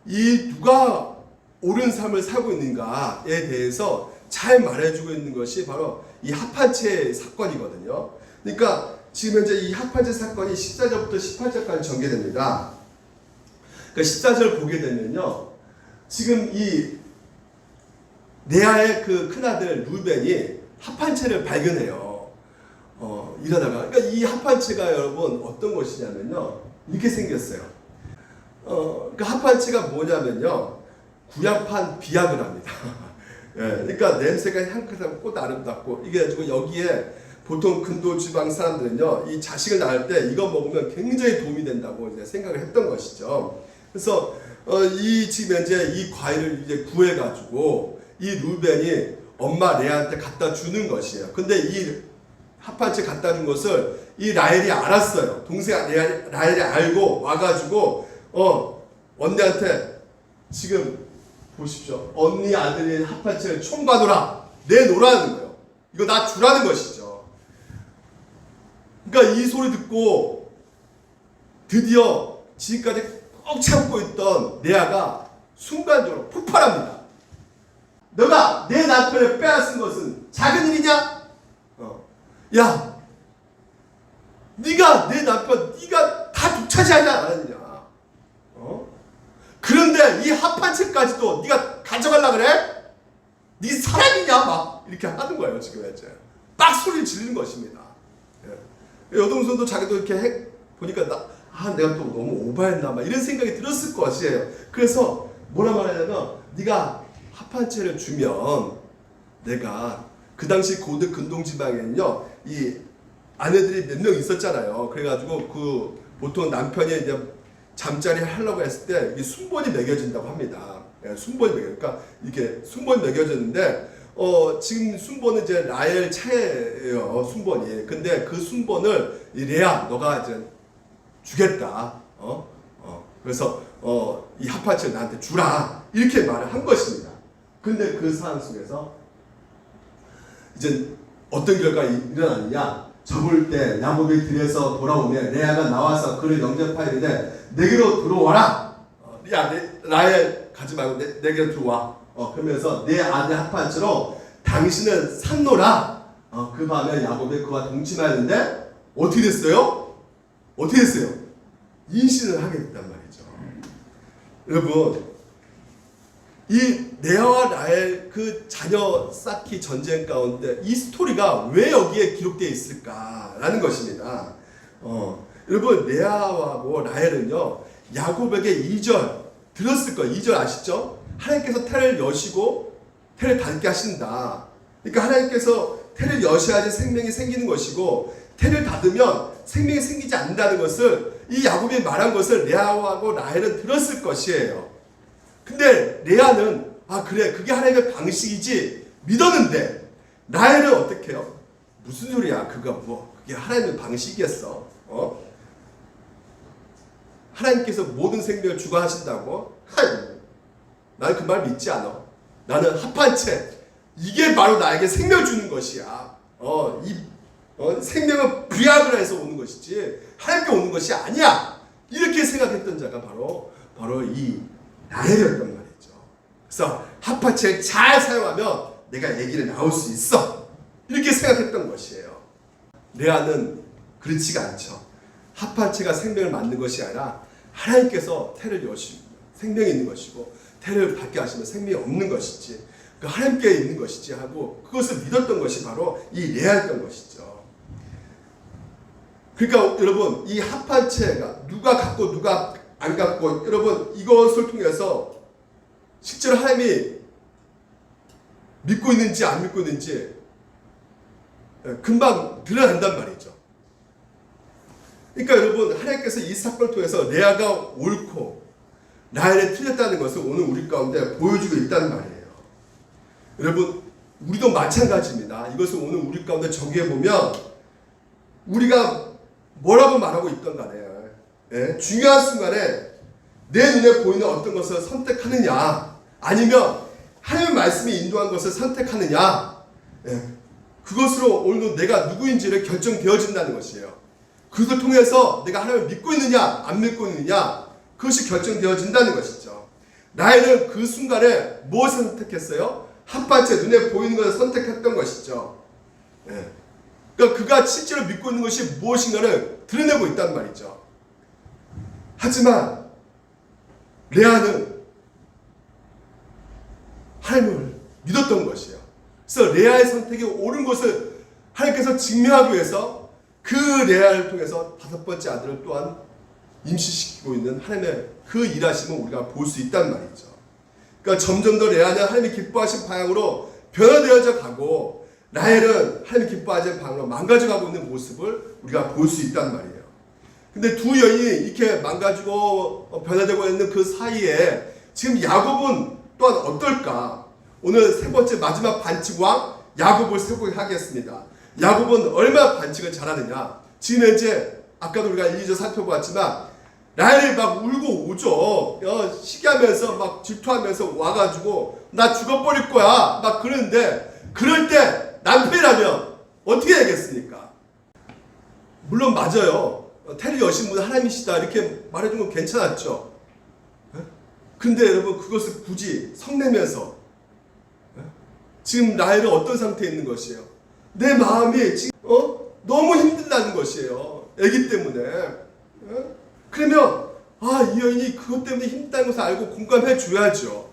이 누가 옳은 삶을 살고 있는가에 대해서 잘 말해주고 있는 것이 바로 이 합판체 사건이거든요. 그러니까 지금 현재 이 합판체 사건이 14절부터 18절까지 전개됩니다. 그러니까 14절 보게 되면요, 지금 이 레아의 그 큰아들 루벤이 합판체를 발견해요. 이러다가, 그러니까 이 합판체가 여러분 어떤 것이냐면요, 이렇게 생겼어요. 그 합판체가 뭐냐면요, 구약판 비약을 합니다. 그러니까 냄새가 향긋하고 꽃 아름답고, 이게 가지고 여기에 보통 근도 지방 사람들은요, 이 자식을 낳을 때 이거 먹으면 굉장히 도움이 된다고 이제 생각을 했던 것이죠. 그래서 지금 현재 이 과일을 이제 구해가지고 이 루벤이 엄마 레아한테 갖다 주는 것이에요. 근데 이 합판체 갖다 준 것을 이 라헬이 알았어요. 동생 라헬이 알고 와가지고 언니한테 지금 보십시오. 언니 아들이 합판체를 총받으라. 내놓으라는 거예요. 이거 나 주라는 것이죠. 그러니까 이 소리 듣고 드디어 지금까지 꼭 참고 있던 레아가 순간적으로 폭발합니다. 너가 내 남편을 빼앗은 것은 작은 일이냐? 야, 네가 내 남편 네가 다 독차지하지 않았느냐? 그런데 이 합판체까지도 네가 가져가려고 그래? 네 사람이냐? 막 이렇게 하는 거예요. 지금 이제 막 소리를 지르는 것입니다. 여동생도 자기도 이렇게 보니까 내가 또 너무 오버했나 막 이런 생각이 들었을 것이에요. 그래서 뭐라 말하냐면 네가 합한채를 주면 내가 그 당시 고대 근동지방에는요 이 아내들이 몇 명 있었잖아요. 그래가지고 그 보통 남편이 이제 잠자리 하려고 했을 때 이 순번이 매겨진다고 합니다. 순번이 그러니까 이게 순번이 매겨졌는데 지금 순번은 이제 라헬 차예요. 순번이. 근데 그 순번을 이 레아 너가 이제 주겠다. 그래서 이 합한채를 나한테 주라 이렇게 말을 한 것입니다. 근데 그 상황 속에서 이제 어떤 결과가 일어나느냐? 접을 때 야곱이 들에서 돌아오면 레아가 나와서 그를 영접하여 이르되 내게로 들어와라. 야 라헬 가지 말고 내게로 들어와. 그러면서 내 아내 합한채로 당신은 샀노라. 그 밤에 야곱이 그와 동침하였는데 어떻게 됐어요? 어떻게 됐어요? 임신을 하게 됐단 말이죠. 여러분, 이 레아와 라헬 그 자녀 쌓기 전쟁 가운데 이 스토리가 왜 여기에 기록되어 있을까라는 것입니다. 여러분, 레아하고 라헬은요 야곱에게 2절 들었을 거예요. 2절 아시죠? 하나님께서 태를 여시고 태를 닫게 하신다. 그러니까 하나님께서 태를 여셔야지 생명이 생기는 것이고 태를 닫으면 생명이 생기지 않는다는 것을 이 야곱이 말한 것을 레아하고 라헬은 들었을 것이에요. 근데 레아는 그래 그게 하나님의 방식이지 믿었는데 라헬은 어떻게 해요? 무슨 소리야 그거 그게 하나님의 방식이겠어? 하나님께서 모든 생명을 주관하신다고? 나는 그 말 믿지 않아. 나는 합한채 이게 바로 나에게 생명을 주는 것이야. 생명은 비아그라에서 오는 것이지 하나님께 오는 것이 아니야. 이렇게 생각했던 자가 바로 이 라헬이었단 말이죠. 그래서 합한채를 잘 사용하면 내가 아기를 낳을 수 있어. 이렇게 생각했던 것이에요. 레아는 그렇지가 않죠. 합한채가 생명을 만든 것이 아니라 하나님께서 태를 여시고 생명이 있는 것이고 태를 닫게 하시면 생명이 없는 것이지 그 하나님께 있는 것이지 하고 그것을 믿었던 것이 바로 이 레아였던 것이죠. 그러니까 여러분 이 합한채가 누가 갖고 누가 안 갖고 여러분 이것을 통해서 실제로 하나님이 믿고 있는지 안 믿고 있는지 금방 드러난단 말이죠. 그러니까 여러분 하나님께서 이 사건을 통해서 레아가 옳고 라헬이 틀렸다는 것을 오늘 우리 가운데 보여주고 있다는 말이에요. 여러분 우리도 마찬가지입니다. 이것을 오늘 우리 가운데 적용해 보면 우리가 뭐라고 말하고 있던 간에 중요한 순간에 내 눈에 보이는 어떤 것을 선택하느냐 아니면 하나님의 말씀이 인도한 것을 선택하느냐 그것으로 오늘 내가 누구인지를 결정되어진다는 것이에요. 그것을 통해서 내가 하나님을 믿고 있느냐 안 믿고 있느냐 그것이 결정되어진다는 것이죠. 라헬은 그 순간에 무엇을 선택했어요? 합한채 눈에 보이는 것을 선택했던 것이죠. 그러니까 그가 실제로 믿고 있는 것이 무엇인가를 드러내고 있단 말이죠. 하지만 레아는 하나님을 믿었던 것이에요. 그래서 레아의 선택이 옳은 것을 하나님께서 증명하기 위해서 그 레아를 통해서 5번째 아들을 또한 임신시키고 있는 하나님의 그 일하심을 우리가 볼 수 있단 말이죠. 그러니까 점점 더 레아는 하나님이 기뻐하신 방향으로 변화되어져 가고 라헬은 하나님이 기뻐하신 방향으로 망가져가고 있는 모습을 우리가 볼 수 있단 말이에요. 근데 두 여인이 이렇게 망가지고 변화되고 있는 그 사이에 지금 야곱은 또한 어떨까? 오늘 세 번째 마지막 반칙왕 야곱을 소개하겠습니다. 야곱은 얼마나 반칙을 잘하느냐? 지금 이제 아까도 우리가 1, 2절 살펴보았지만 라헬이 막 울고 오죠. 시기하면서 막 질투하면서 와가지고 나 죽어버릴 거야 막 그러는데 그럴 때 남편이라면 어떻게 해야겠습니까? 물론 맞아요. 태를 여신 분은 하나님이시다 이렇게 말해준 건 괜찮았죠. 근데 여러분 그것을 굳이 성내면서 지금 라헬은 어떤 상태에 있는 것이에요? 내 마음이 지금 너무 힘들다는 것이에요. 애기 때문에. 그러면 이 여인이 그것 때문에 힘들다는 것을 알고 공감해 줘야죠.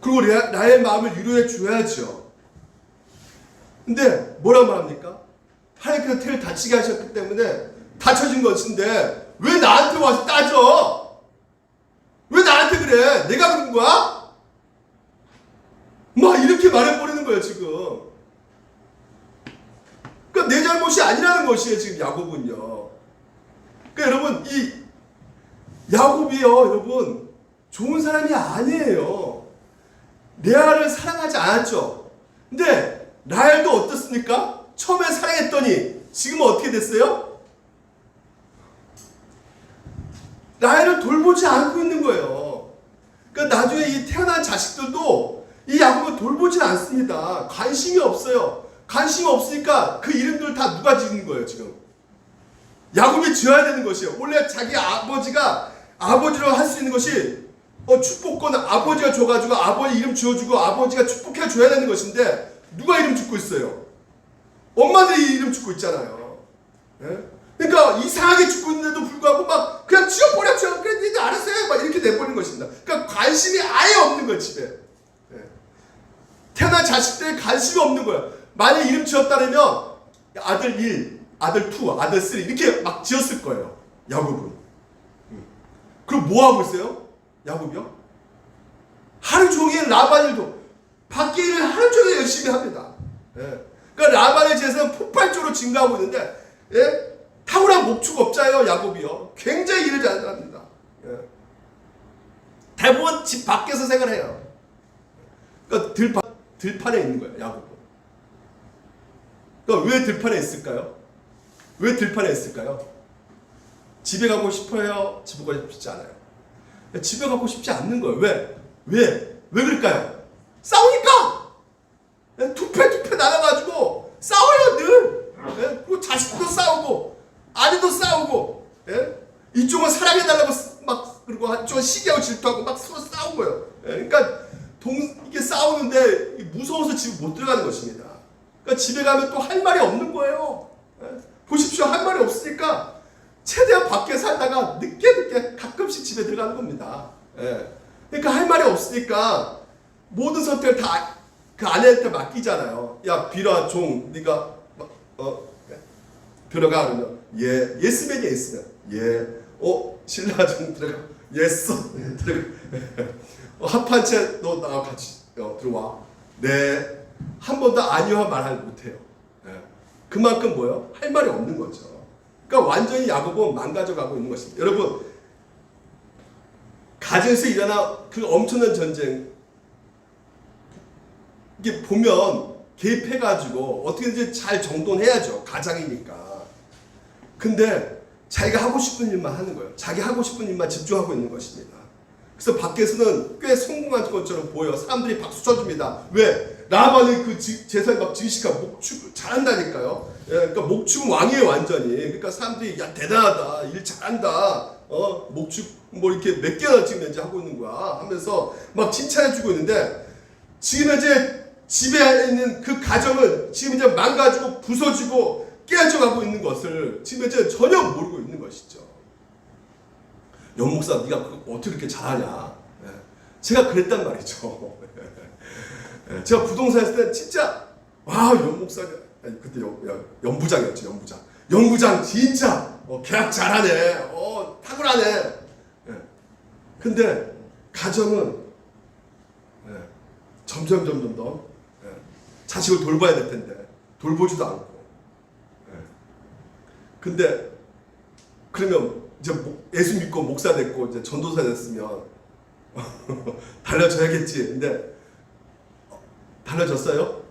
그리고 나의 마음을 위로해 줘야죠. 근데 뭐라고 말합니까? 하나님께서 태를 다치게 하셨기 때문에 다쳐진 것인데 왜 나한테 와서 따져? 왜 나한테 그래? 내가 그런 거야? 막 이렇게 말해버리는 거예요 지금. 그러니까 내 잘못이 아니라는 것이에요 지금 야곱은요. 그러니까 여러분 이 야곱이요 여러분 좋은 사람이 아니에요. 레아를 사랑하지 않았죠. 근데 라헬도 어떻습니까? 처음에 사랑했더니 지금은 어떻게 됐어요? 라헬을 돌보지 않고 있는 거예요. 그러니까 나중에 이 태어난 자식들도 이 야곱을 돌보지 않습니다. 관심이 없어요. 관심이 없으니까 그 이름들을 다 누가 지은 거예요 지금? 야곱이 지어야 되는 것이에요. 원래 자기 아버지가 아버지로 할 수 있는 것이 축복권 아버지가 줘가지고 아버지 이름 지어주고 아버지가 축복해 줘야 되는 것인데 누가 이름 짓고 있어요? 엄마들이 이름 짓고 있잖아요. 예? 그러니까 이상하게 짓고 있는데도 불구하고 막 그냥 지어버려 그래 니들 알아서 해 막 이렇게 내버리는 것입니다. 그러니까 관심이 아예 없는 거예요 집에. 예. 태어난 자식들에 관심이 없는 거예요. 만약 이름 지었다면 아들 1, 아들 2, 아들 3 이렇게 막 지었을 거예요 야곱은. 그럼 뭐 하고 있어요? 야곱이요? 하루 종일 라반일도 밖에 일을 하루 종일 열심히 합니다. 예. 그러니까 라반의 재산은 폭발적으로 증가하고 있는데 예? 탁월한 목축업자예요 야곱이요. 굉장히 일을 잘합니다. 예. 대부분 집 밖에서 생활해요. 그러니까 들판에 있는 거예요 야곱은. 그러니까 왜 들판에 있을까요? 왜 들판에 있을까요? 집에 가고 싶어요? 집에 가고 싶지 않아요? 집에 가고 싶지 않는 거예요. 왜? 왜 그럴까요? 싸우니까! 투패 나눠가지고 싸워요 늘! 그리고 자식도 싸우고 아내도 싸우고 이쪽은 사랑해달라고 막 그리고 한쪽은 시기하고 질투하고 막 서로 싸우고요. 그러니까 이게 싸우는데 무서워서 집에 못 들어가는 것입니다. 그러니까 집에 가면 또 할 말이 없는 거예요. 보십시오. 할 말이 없으니까 최대한 밖에 살다가 늦게 가끔씩 집에 들어가는 겁니다. 그러니까 할 말이 없으니까 모든 선택을 다 그 아내한테 맡기잖아요. 야 빌어 종 네가 들어가 그러면 예스맨이야 예스맨. 신라 종 들어가 예스 들어가. 합한 채 너 나와 같이 들어와. 네. 한 번도 아니와 말을 못해요. 그만큼 뭐요? 할 말이 없는 거죠. 그러니까 완전히 야곱은 망가져가고 있는 것입니다. 여러분 가정에서 일어나 그 엄청난 전쟁 이게 보면 개입해가지고 어떻게든지 잘 정돈해야죠. 가장이니까. 근데 자기가 하고 싶은 일만 하는 거예요. 자기 하고 싶은 일만 집중하고 있는 것입니다. 그래서 밖에서는 꽤 성공한 것처럼 보여요. 사람들이 박수 쳐줍니다. 왜? 라반의 그 제사에 막 증식하고 목축 잘한다니까요. 그러니까 목축은 왕이에요 완전히. 그러니까 사람들이 야 대단하다, 일 잘한다, 목축 뭐 이렇게 몇 개나 지금 이제 하고 있는 거야 하면서 막 칭찬해주고 있는데 지금 이제 집에 있는 그 가정은 지금 이제 망가지고 부서지고 깨져가고 있는 것을 지금 이제 전혀 모르고 있는 것이죠. 연 목사 네가 어떻게 이렇게 잘하냐? 제가 그랬단 말이죠. 제가 부동산 했을 때 진짜 연 목사가 그때 연부장이었죠. 연부장 진짜 계약 잘하네. 탁월하네. 근데 가정은 점점 더 자식을 돌봐야 될 텐데 돌보지도 않고. 근데 그러면 이제 예수 믿고 목사 됐고 이제 전도사 됐으면 달라져야겠지. 근데 달라졌어요?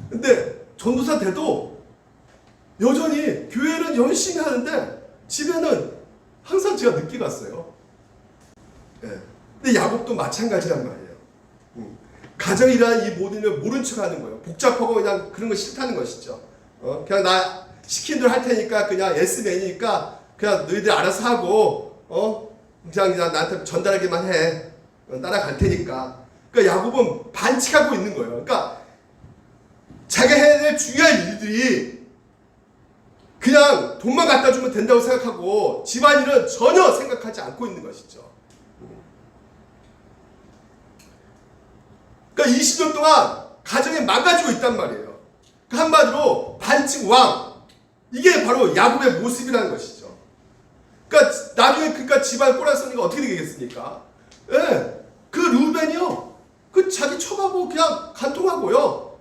근데 전도사 돼도 여전히 교회는 열심히 하는데 집에는 항상 제가 늦게 갔어요. 근데 야곱도 마찬가지란 말이에요. 가정이라는 이 모든 걸 모른 척 하는 거예요. 복잡하고 그냥 그런 거 싫다는 것이죠. 그냥 나 시킨 대로 할 테니까 그냥 예스맨이니까 그냥 너희들 알아서 하고 그냥 나한테 전달하기만 해. 따라갈 테니까. 그러니까 야곱은 반칙하고 있는 거예요. 그러니까 자기가 해야 될 중요한 일들이 그냥 돈만 갖다 주면 된다고 생각하고 집안일은 전혀 생각하지 않고 있는 것이죠. 그러니까 20년 동안 가정이 망가지고 있단 말이에요. 한마디로 반칙 왕. 이게 바로 야곱의 모습이라는 것이죠. 그러니까 나중에 집안 꼬라서니까 어떻게 되겠습니까? 그 루벤이요. 그 자기 처가고 뭐 그냥 간통하고요.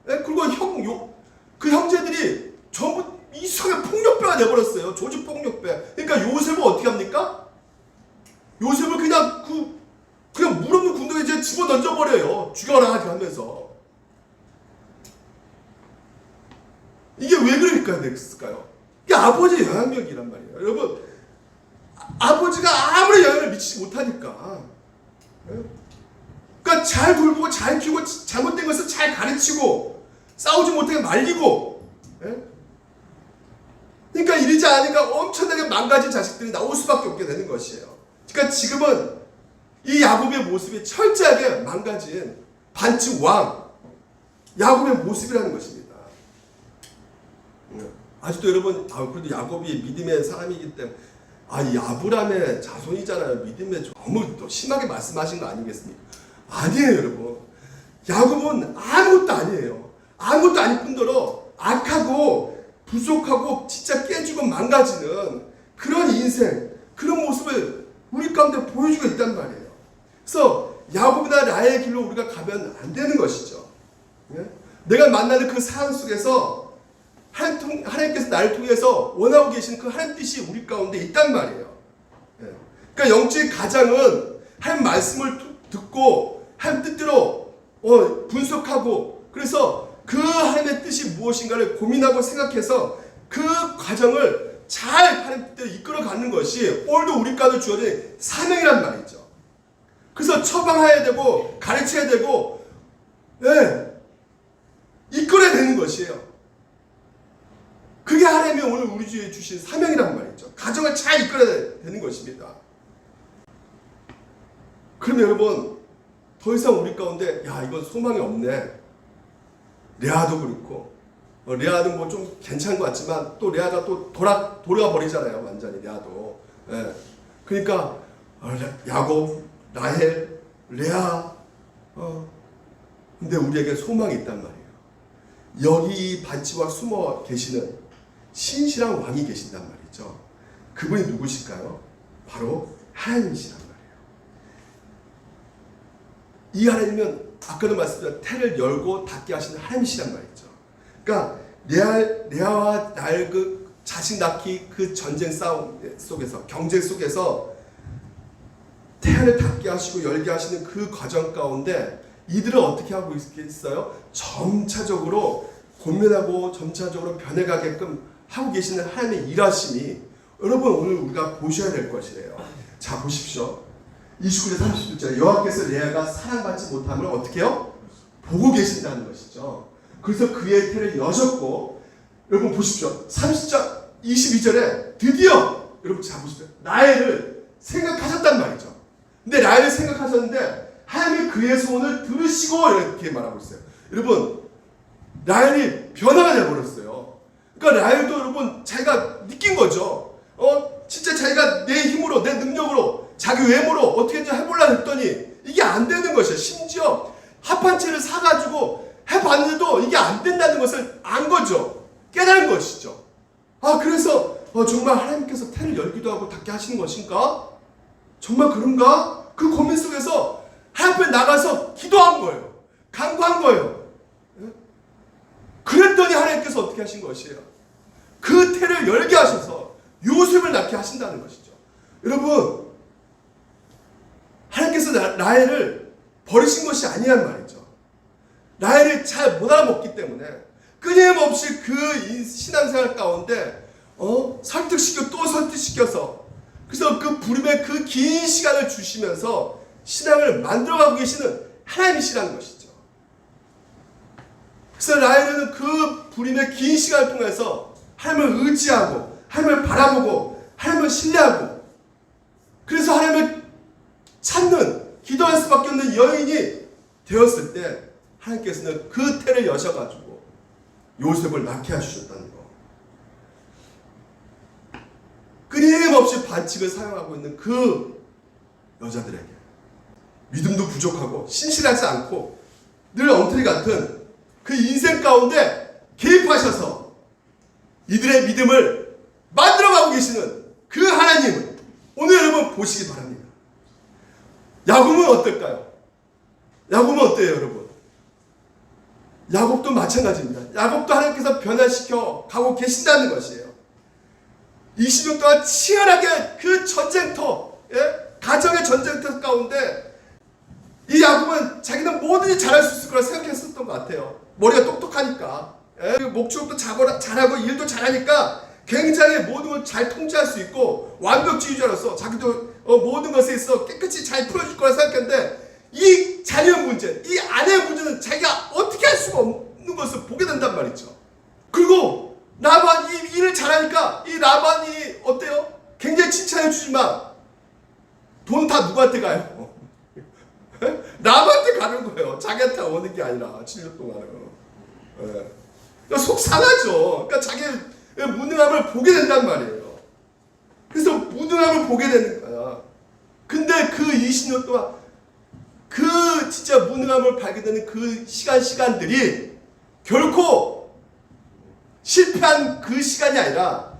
예? 그리고 그 형제들이 전부 이상하게 폭력배가 돼버렸어요. 조직 폭력배. 그러니까 요셉은 어떻게 합니까? 요셉을 그냥 그냥 물 없는 군대에 이제 집어 던져버려요. 죽여라 이렇게 하면서. 이게 왜 그러니까 됐을까요? 이게 아버지의 영향력이란 말이에요. 여러분, 아버지가 아무리 영향을 미치지 못하니까. 그러니까 잘 돌보고 잘 키우고 잘못된 것을 잘 가르치고 싸우지 못하게 말리고. 그러니까 이러지 않으니까 엄청나게 망가진 자식들이 나올 수밖에 없게 되는 것이에요. 그러니까 지금은 이 야곱의 모습이 철저하게 망가진 반칙 왕 야곱의 모습이라는 것입니다. 아직도 여러분, 그래도 야곱이 믿음의 사람이기 때문에 이 아브라함의 자손이잖아요. 믿음에 너무 또 심하게 말씀하신 거 아니겠습니까? 아니에요, 여러분. 야곱은 아무것도 아니에요. 아무것도 아닐 뿐더러 악하고 부족하고 진짜 깨지고 망가지는 그런 인생, 그런 모습을 우리 가운데 보여주고 있단 말이에요. 그래서 야곱이나 라헬의 길로 우리가 가면 안 되는 것이죠. 내가 만나는 그 상황 속에서 하나님께서 나를 통해서 원하고 계신 그 하나님 뜻이 우리 가운데 있단 말이에요. 그러니까 영적인 가장은 하나님 말씀을 듣고 하나님 뜻대로 분석하고, 그래서 그 하나님의 뜻이 무엇인가를 고민하고 생각해서 그 과정을 잘 하나님 뜻대로 이끌어가는 것이 오늘도 우리 가운데 주어진 사명이란 말이죠. 그래서 처방해야 되고 가르쳐야 되고 이끌어야 되는 것이에요. 그게 하나님이 오늘 우리 주에 주신 사명이란 말이죠. 가정을 잘 이끌어야 되는 것입니다. 그럼 여러분, 더 이상 우리 가운데 이건 소망이 없네. 레아도 그렇고, 레아는 뭐 좀 괜찮은 것 같지만 또 레아가 또 돌아가 버리잖아요. 완전히 레아도. 그러니까 야곱, 라헬, 레아, 근데 우리에게 소망이 있단 말이에요. 여기 반지와 숨어 계시는 신실한 왕이 계신단 말이죠. 그분이 누구실까요? 바로 하나님이시란 말이에요. 이 하나님은 아까도 말씀드린 태를 열고 닫게 하시는 하나님이시란 말이죠. 그러니까 레아와 라헬 그 자식 낳기 그 전쟁 싸움 속에서, 경쟁 속에서 태를 닫게 하시고 열게 하시는 그 과정 가운데 이들은 어떻게 하고 있어요? 점차적으로 권면하고 점차적으로 변해가게끔 하고 계시는 하나님의 일하심이 여러분 오늘 우리가 보셔야 될 것이래요. 자, 보십시오. 29절 30절에 여호와께서 레아가 사랑받지 못함을 어떻게 해요? 보고 계신다는 것이죠. 그래서 그의 태를 여셨고, 여러분 보십시오. 30절 22절에 드디어 여러분 자 보십시오. 라헬을 생각하셨단 말이죠. 근데 라헬을 생각하셨는데 하나님이 그의 소원을 들으시고 이렇게 말하고 있어요. 여러분, 라헬이 변화가 되어버렸어요. 그러니까 라헬도 여러분 자기가 느낀 거죠. 진짜 자기가 내 힘으로, 내 능력으로, 자기 외모로 어떻게든 해보려고 했더니 이게 안 되는 것이에요. 심지어 합판체를 사가지고 해봤는데도 이게 안 된다는 것을 안 거죠. 깨달은 것이죠. 그래서 정말 하나님께서 태를 열기도 하고 닫게 하시는 것인가? 정말 그런가? 그 고민 속에서 하나님 앞에 나가서 기도한 거예요. 간구한 거예요. 그랬더니 하나님께서 어떻게 하신 것이에요? 그 태를 열게 하셔서 요셉을 낳게 하신다는 것이죠. 여러분, 하나님께서 라헬을 버리신 것이 아니란 말이죠. 라헬을 잘 못 알아먹기 때문에 끊임없이 그 신앙생활 가운데 설득시키고 또 설득시켜서, 그래서 그 부름에 그 긴 시간을 주시면서 신앙을 만들어가고 계시는 하나님이시라는 것이죠. 그래서 라헬은 그 부름의 긴 시간을 통해서 하나님을 의지하고 하나님을 바라보고 하나님을 신뢰하고, 그래서 하나님을 찾는, 기도할 수밖에 없는 여인이 되었을 때 하나님께서는 그 태를 여셔가지고 요셉을 낳게 해주셨다는 거. 끊임없이 반칙을 사용하고 있는 그 여자들에게 믿음도 부족하고 신실하지 않고 늘 엉터리 같은 그 인생 가운데 개입하셔서 이들의 믿음을 만들어가고 계시는 그 하나님을 오늘 여러분 보시기 바랍니다. 야곱은 어떨까요? 야곱은 어때요, 여러분? 야곱도 마찬가지입니다. 야곱도 하나님께서 변화시켜 가고 계신다는 것이에요. 20년 동안 치열하게 그 전쟁터, 가정의 전쟁터 가운데 이 야곱은 자기는 뭐든지 잘할 수 있을 거라 생각했었던 것 같아요. 머리가 똑똑하니까, 목축도 잘하고 일도 잘하니까 굉장히 모든 걸 잘 통제할 수 있고 완벽주의자로서 자기도 모든 것에 있어 깨끗이 잘 풀어줄 거라 생각했는데 이 자녀 문제, 이 아내의 문제는 자기가 어떻게 할 수가 없는 것을 보게 된단 말이죠. 그리고 라반 이 일을 잘하니까 이 라반이 어때요? 굉장히 칭찬해 주지만 돈 다 누구한테 가요? 라반한테 가는 거예요. 자기한테 오는 게 아니라 7년 동안은. 그러니까 속 상하죠. 그러니까 자기의 무능함을 보게 된단 말이에요. 그래서 무능함을 보게 되는 거야. 근데 그 20년 동안 그 진짜 무능함을 발견되는 그 시간들이 결코 실패한 그 시간이 아니라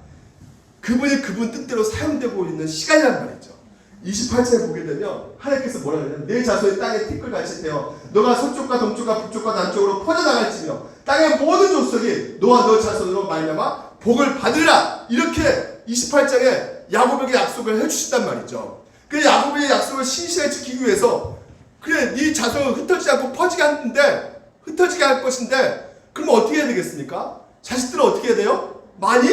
그분이 그분 뜻대로 사용되고 있는 시간이란 말이죠. 28절에 보게 되면 하나님께서 뭐라 그러냐면 내 자손이 땅에 티끌같이 되어 너가 서쪽과 동쪽과 북쪽과 남쪽으로 퍼져나갈지며 땅의 모든 족속이 너와 너 자손으로 말미암아 복을 받으리라. 이렇게 28장에 야곱에게 약속을 해주신단 말이죠. 그 야곱의 약속을 신실하게 지키기 위해서 그래 네 자손을 흩어지지 않고 퍼지게 할 것인데 그럼 어떻게 해야 되겠습니까? 자식들은 어떻게 해야 돼요? 많이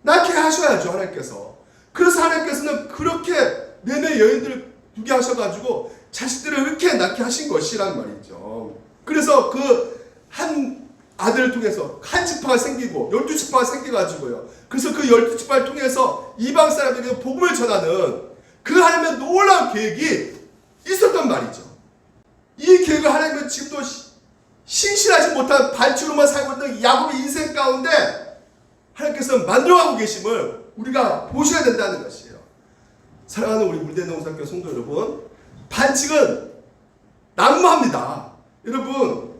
낳게 하셔야죠. 하나님께서. 그래서 하나님께서는 그렇게 내내 여인들을 두게 하셔가지고 자식들을 이렇게 낳게 하신 것이란 말이죠. 그래서 그 한 아들을 통해서 한 지파가 생기고 12지파가 생겨가지고요. 그래서 그 12지파를 통해서 이방 사람들에게 복음을 전하는 그 하나님의 놀라운 계획이 있었단 말이죠. 이 계획을 하나님은 지금도 신실하지 못한 반칙으로만 살고 있는 야곱의 인생 가운데 하나님께서 만들어가고 계심을 우리가 보셔야 된다는 것이에요. 사랑하는 우리 물대농사교 성도 여러분, 반칙은 난무합니다. 여러분,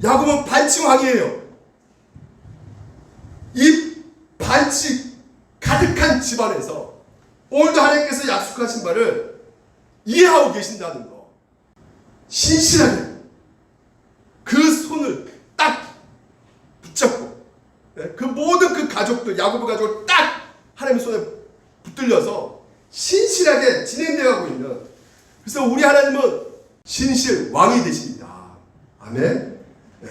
야곱은 반칙왕이에요. 이 반칙 가득한 집안에서 오늘도 하나님께서 약속하신 바를 이해하고 계신다는 거. 신실하게 그 손을 딱 붙잡고 그 모든 그 가족들, 야곱의 가족을 딱 하나님의 손에 붙들려서 신실하게 진행되어 가고 있는, 그래서 우리 하나님은 신실 왕이 되십니다. 아멘. 네.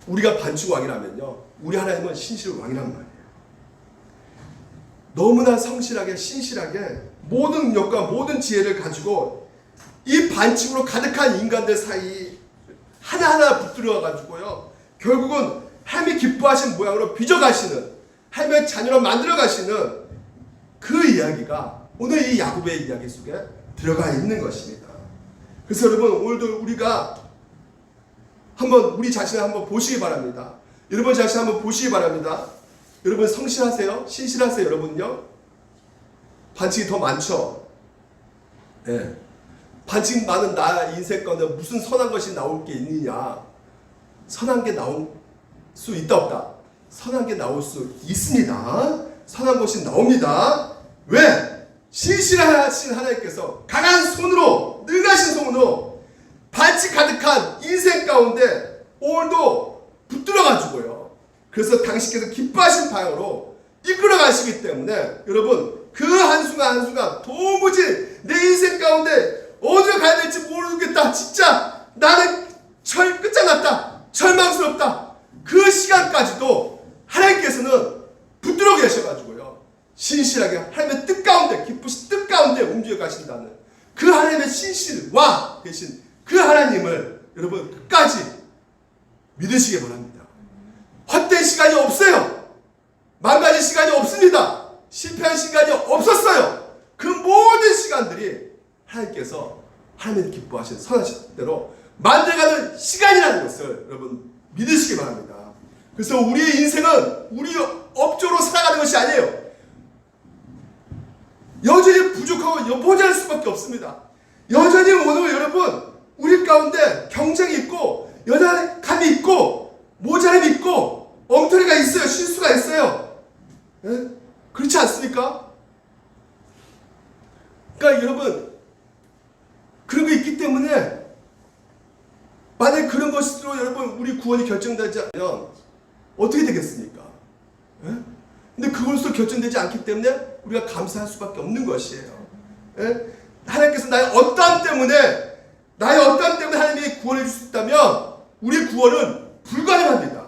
우리가 반칙 왕이라면요, 우리 하나님은 신실 왕이란 말이에요. 너무나 성실하게 신실하게 모든 능력과 모든 지혜를 가지고 이 반칙으로 가득한 인간들 사이 하나하나 붙들어 가지고요, 결국은 하나님이 기뻐하신 모양으로 빚어가시는, 하나님의 자녀로 만들어 가시는 그 이야기가 오늘 이 야곱의 이야기 속에 들어가 있는 것입니다. 그래서 여러분, 오늘도 우리가 한번 우리 자신을 한번 보시기 바랍니다. 여러분 자신 한번 보시기 바랍니다. 여러분 성실하세요? 신실하세요? 여러분요? 반칙이 더 많죠? 네. 반칙 많은 나 인생 가운데 무슨 선한 것이 나올 게 있느냐? 선한 게 나올 수 있다 없다? 선한 게 나올 수 있습니다. 선한 것이 나옵니다. 왜? 신실하신 하나님께서 강한 손으로, 능하신 손으로 반칙 가득한 인생 가운데 오늘도 붙들어가지고요, 그래서 당신께서 기뻐하신 방향으로 이끌어 가시기 때문에 여러분, 그 한순간 한순간 도무지 내 인생 가운데 어디로 가야 될지 모르겠다, 진짜 나는 끝장났다, 절망스럽다, 그 시간까지도 하나님께서는 붙들어 계셔가지고요, 신실하게 하나님의 뜻 가운데, 기쁘신 뜻 가운데 움직여 가신다는 그 하나님의 신실와 계신 그 하나님을 여러분 끝까지 믿으시기 바랍니다. 헛된 시간이 없어요. 망가질 시간이 없습니다. 실패한 시간이 없었어요. 그 모든 시간들이 하나님께서 하나님 기뻐하신 선하신 대로 만들어가는 시간이라는 것을 여러분 믿으시기 바랍니다. 그래서 우리의 인생은 우리 업적으로 살아가는 것이 아니에요. 여전히 부족하고 모자랄 수밖에 없습니다. 여전히 오늘 여러분 우리 가운데 경쟁이 있고 연약함이 있고 모자람이 있고 엉터리가 있어요. 실수가 있어요. 네? 그렇지 않습니까? 그러니까 여러분, 그런 게 있기 때문에 실력으로 여러분 우리 구원이 결정되지 않으면 어떻게 되겠습니까? 예? 근데 그것으로 결정되지 않기 때문에 우리가 감사할 수밖에 없는 것이에요. 예? 하나님께서 나의 어떠함 때문에 하나님이 구원해 줄 수 있다면 우리 구원은 불가능합니다.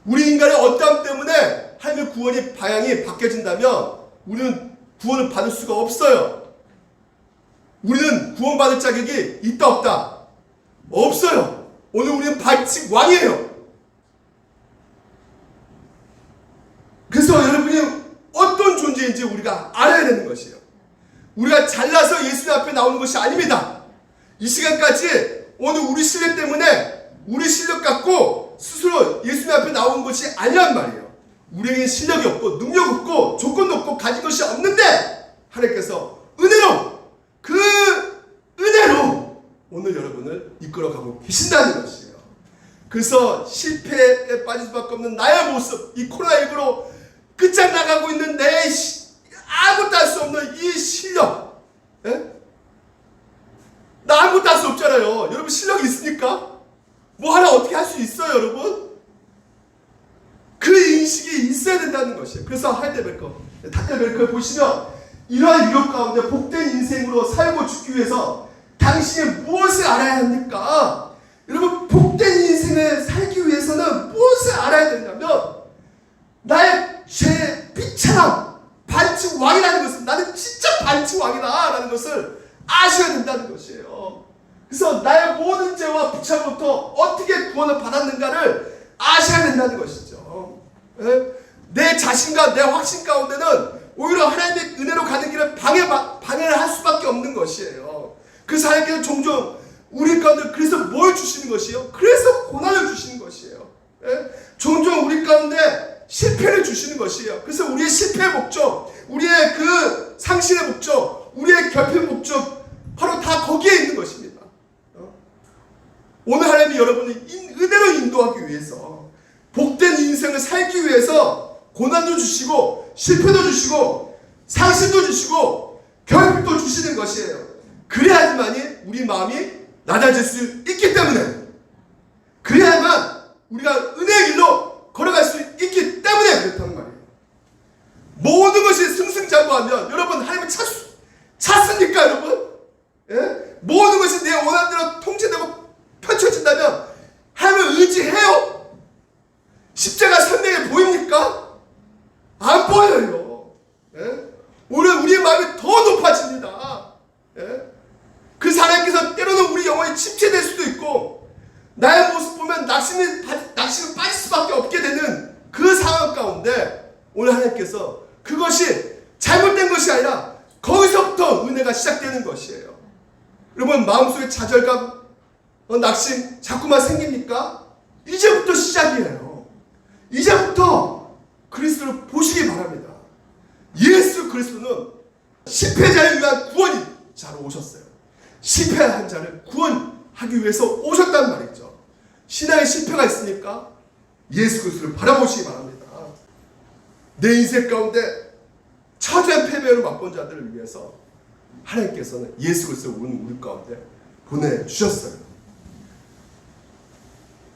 우리 인간의 어떠함 때문에 하나님의 구원이 방향이 바뀌어진다면 우리는 구원을 받을 수가 없어요. 우리는 구원받을 자격이 있다 없다? 없어요. 오늘 우리는 반칙 왕이에요. 그래서 여러분이 어떤 존재인지 우리가 알아야 되는 것이에요. 우리가 잘나서 예수님 앞에 나오는 것이 아닙니다. 이 시간까지 오늘 우리 실력 때문에 우리 실력 갖고 스스로 예수님 앞에 나오는 것이 아니란 말이에요. 우리에게 실력이 없고 능력 없고 조건도 없고 가진 것이 없는데 하나님께서 은혜로 오늘 여러분을 이끌어가고 계신다는 것이에요. 그래서 실패에 빠질 수밖에 없는 나의 모습, 이 코로나19로 끝장나가고 있는 내 아무것도 할 수 없는 이 실력, 예? 나 아무것도 할 수 없잖아요. 여러분 실력이 있으니까 뭐 하나 어떻게 할 수 있어요, 여러분? 그 인식이 있어야 된다는 것이에요. 그래서 다클베르크 보시면 이러한 유력 가운데 복된 인생으로 살고 죽기 위해서 당신이 무엇을 알아야 합니까? 여러분 복된 인생을 살기 위해서는 무엇을 알아야 된다면 나의 죄 비참함, 반칙 왕이라는 것을, 나는 진짜 반칙 왕이다 라는 것을 아셔야 된다는 것이에요. 그래서 나의 모든 죄와 비참함부터 어떻게 구원을 받았는가를 아셔야 된다는 것이죠. 내 자신과 내 확신 가운데는 오히려 하나님의 은혜로 가는 길을 방해를 할 수밖에 없는 것이에요. 그래서 하나님께서 종종 우리 가운데 그래서 뭘 주시는 것이요? 그래서 고난을 주시는 것이에요. 종종 우리 가운데 실패를 주시는 것이에요. 그래서 우리의 실패의 목적, 우리의 그 상실의 목적, 우리의 결핍의 목적 바로 다 거기에 있는 것입니다. 오늘 하나님이 여러분을 은혜로 인도하기 위해서 복된 인생을 살기 위해서 고난도 주시고 실패도 주시고 상실도 주시고 결핍도 주시는 것이에요. 그래야지만이 우리 마음이 낮아질 수 있기 때문에, 그래야만 우리가 은혜의 길로 걸어갈 수 있기 때문에 그렇다는 말이에요. 모든 것이 승승장구하면 여러분 하나님을 찾습니까 여러분? 예? 모든 것이 내 원함대로 통제되고 펼쳐진다면 하나님을 의지해요? 십자가 선명해 보입니까? 안 보여요. 예? 오늘 우리의 마음이 더 높아집니다. 예? 그 하나님께서 때로는 우리 영혼이 침체될 수도 있고 나의 모습 보면 낙심을 빠질 수밖에 없게 되는 그 상황 가운데 오늘 하나님께서 그것이 잘못된 것이 아니라 거기서부터 은혜가 시작되는 것이에요. 여러분 마음속에 좌절감, 낙심 자꾸만 생깁니까? 이제부터 시작이에요. 이제부터 그리스도를 보시기 바랍니다. 예수 그리스도는 실패자를 위한 구원자로 오셨어요. 실패한 자를 구원하기 위해서 오셨단 말이죠. 신앙에 실패가 있으니까 예수 그리스도를 바라보시기 바랍니다. 내 인생 가운데 처절한 패배로 맛본 자들을 위해서 하나님께서는 예수 그리스도를 우리 가운데 보내주셨어요.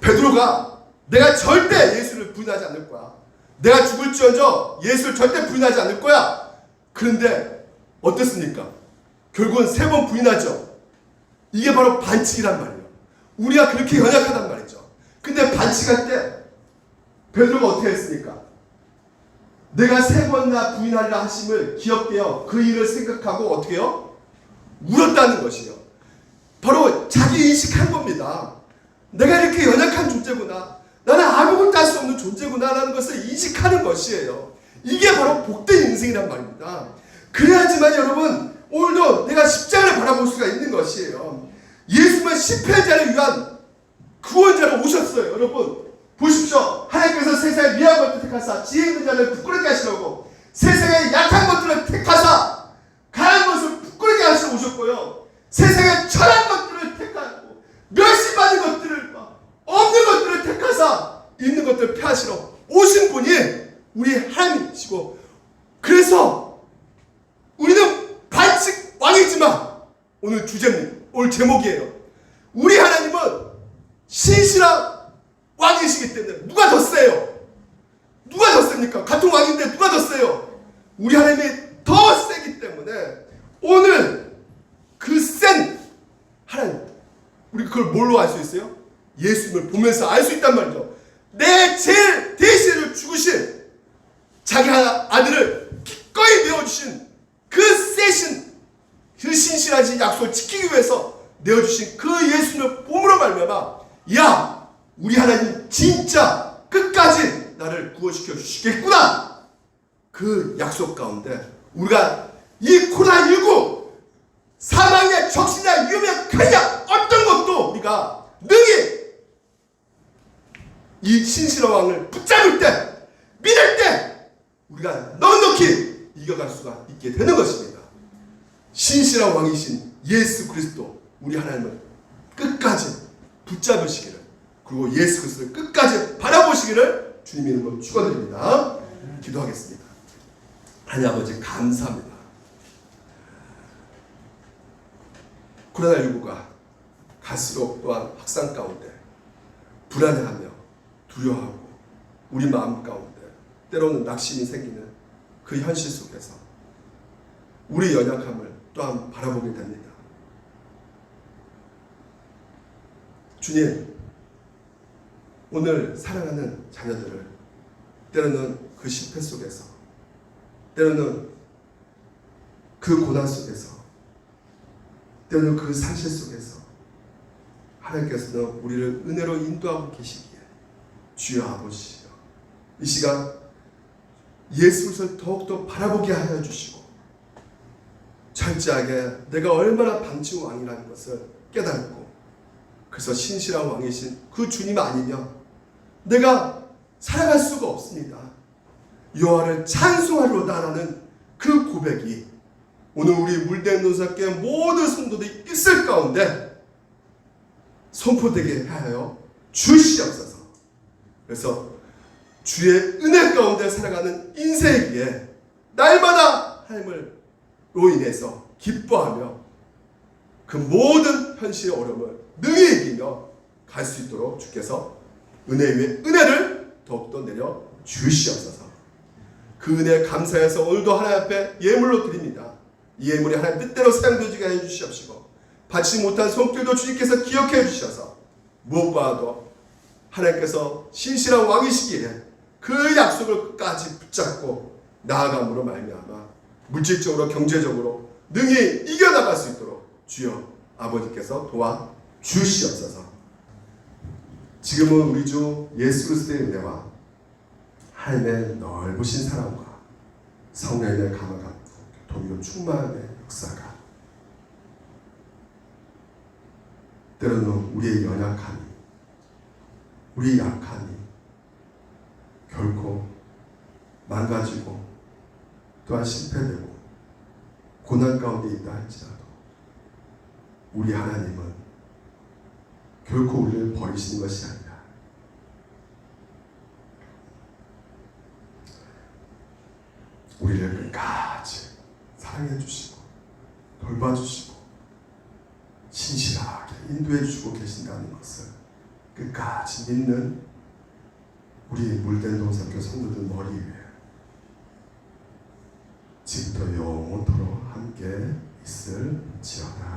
베드로가 내가 절대 예수를 부인하지 않을 거야. 내가 죽을지언정 예수를 절대 부인하지 않을 거야. 그런데 어땠습니까? 결국은 3번 부인하죠. 이게 바로 반칙이란 말이에요. 우리가 그렇게 연약하단 말이죠. 근데 반칙할 때 베드로가 어떻게 했습니까? 내가 3번이나 부인하리라 하심을 기억되어 그 일을 생각하고 어떻게 해요? 울었다는 것이에요. 바로 자기 인식한 겁니다. 내가 이렇게 연약한 존재구나. 나는 아무것도 할 수 없는 존재구나 라는 것을 인식하는 것이에요. 이게 바로 복된 인생이란 말입니다. 그래야지만 여러분 오늘도 내가 십자가를 바라볼 수가 있는 것이에요. 예수님은 실패자를 위한 구원자로 오셨어요. 여러분 보십시오. 하나님께서 세상에 미약한 것들을 택하사 지혜 있는 자를 부끄럽게 하시려고 세상에 약한 것들을 택하사 강한 것을 부끄럽게 하시러 오셨고요. 세상에 천한 것들을 택하고 멸시받은 것들을 없는 것들을 택하사 있는 것들을 폐하시러 오신 분이 우리 하나님이시고, 그래서 우리는 반칙 왕이지만 오늘 주제입니다. 오늘 제목이에요. 우리 하나님은 신실한 왕이시기 때문에 누가 더 세요? 누가 더 셉니까? 같은 왕인데 누가 더 세요? 우리 하나님이 더 세기 때문에 오늘 그 센 하나님, 우리 그걸 뭘로 알 수 있어요? 예수님을 보면서 알 수 있단 말이죠. 내 제일 대신을 죽으신 자기 아들을 기꺼이 내어주신 그 세신, 그 신실하신 약속을 지키기 위해서 내어주신 그 예수님을 봄으로 말미암아, 야, 우리 하나님 진짜 끝까지 나를 구원시켜 주시겠구나. 그 약속 가운데 우리가 이 코로나19 사망의 적신이나 위험의 칼이야 어떤 것도 우리가 능히 이 신실한 왕을 붙잡을 때, 믿을 때 우리가 넉넉히 이겨갈 수가 있게 되는 것입니다. 신실한 왕이신 예수 그리스도, 우리 하나님을 끝까지 붙잡으시기를, 그리고 예수 그리스도를 끝까지 바라보시기를 주님 이름으로 축원드립니다. 기도하겠습니다. 하나님 아버지 감사합니다. 코로나19가 갈수록 또한 확산 가운데 불안해하며 두려워하고 우리 마음 가운데 때로는 낙심이 생기는 그 현실 속에서 우리 연약함을 또한 바라보게 됩니다. 주님, 오늘 사랑하는 자녀들을 때로는 그 실패 속에서, 때로는 그 고난 속에서, 때로는 그 사실 속에서 하나님께서는 우리를 은혜로 인도하고 계시기에 주여 아버지여, 이 시간 예수 그리스도를 더욱더 바라보게 하여 주시고 철저하게 내가 얼마나 방치 왕이라는 것을 깨닫고, 그래서 신실한 왕이신 그 주님 아니면 내가 살아갈 수가 없습니다. 여호와를 찬송하리로다라는 그 고백이 오늘 우리 물된 노사교회 모든 성도들이 있을 가운데 선포되게 하여 주시옵소서. 그래서 주의 은혜 가운데 살아가는 인생이기에 날마다 하나님으로 인해서 기뻐하며 그 모든 현실의 어려움을 능히 이기며 갈 수 있도록 주께서 은혜 위에 은혜를 더욱더 내려 주시옵소서. 그 은혜에 감사해서 오늘도 하나님 앞에 예물로 드립니다. 이 예물이 하나님 뜻대로 사용되게 하여 주시옵시고, 받지 못한 손길도 주님께서 기억해 주셔서 무엇보다도 하나님께서 신실한 왕이시기에 그 약속을 끝까지 붙잡고 나아감으로 말미암아 물질적으로 경제적으로 능히 이겨나갈 수 있도록 주여 아버지께서 도와 주시옵소서. 지금은 우리 주 예수 그리스도의 은혜와 하나님의 넓으신 사랑과 성령의 감화가 교통으로 충만의 역사가, 때로는 우리의 연약함이, 우리의 약함이 결코 망가지고 또한 실패되고 고난 가운데 있다 할지라도 우리 하나님은 결코 우리를 버리시는 것이 아니라 우리를 끝까지 사랑해 주시고 돌봐주시고 신실하게 인도해 주시고 계신다는 것을 끝까지 믿는 우리 물된 동산교 성도들 머리 위에 지금부터 영원토록 함께 있을지어다.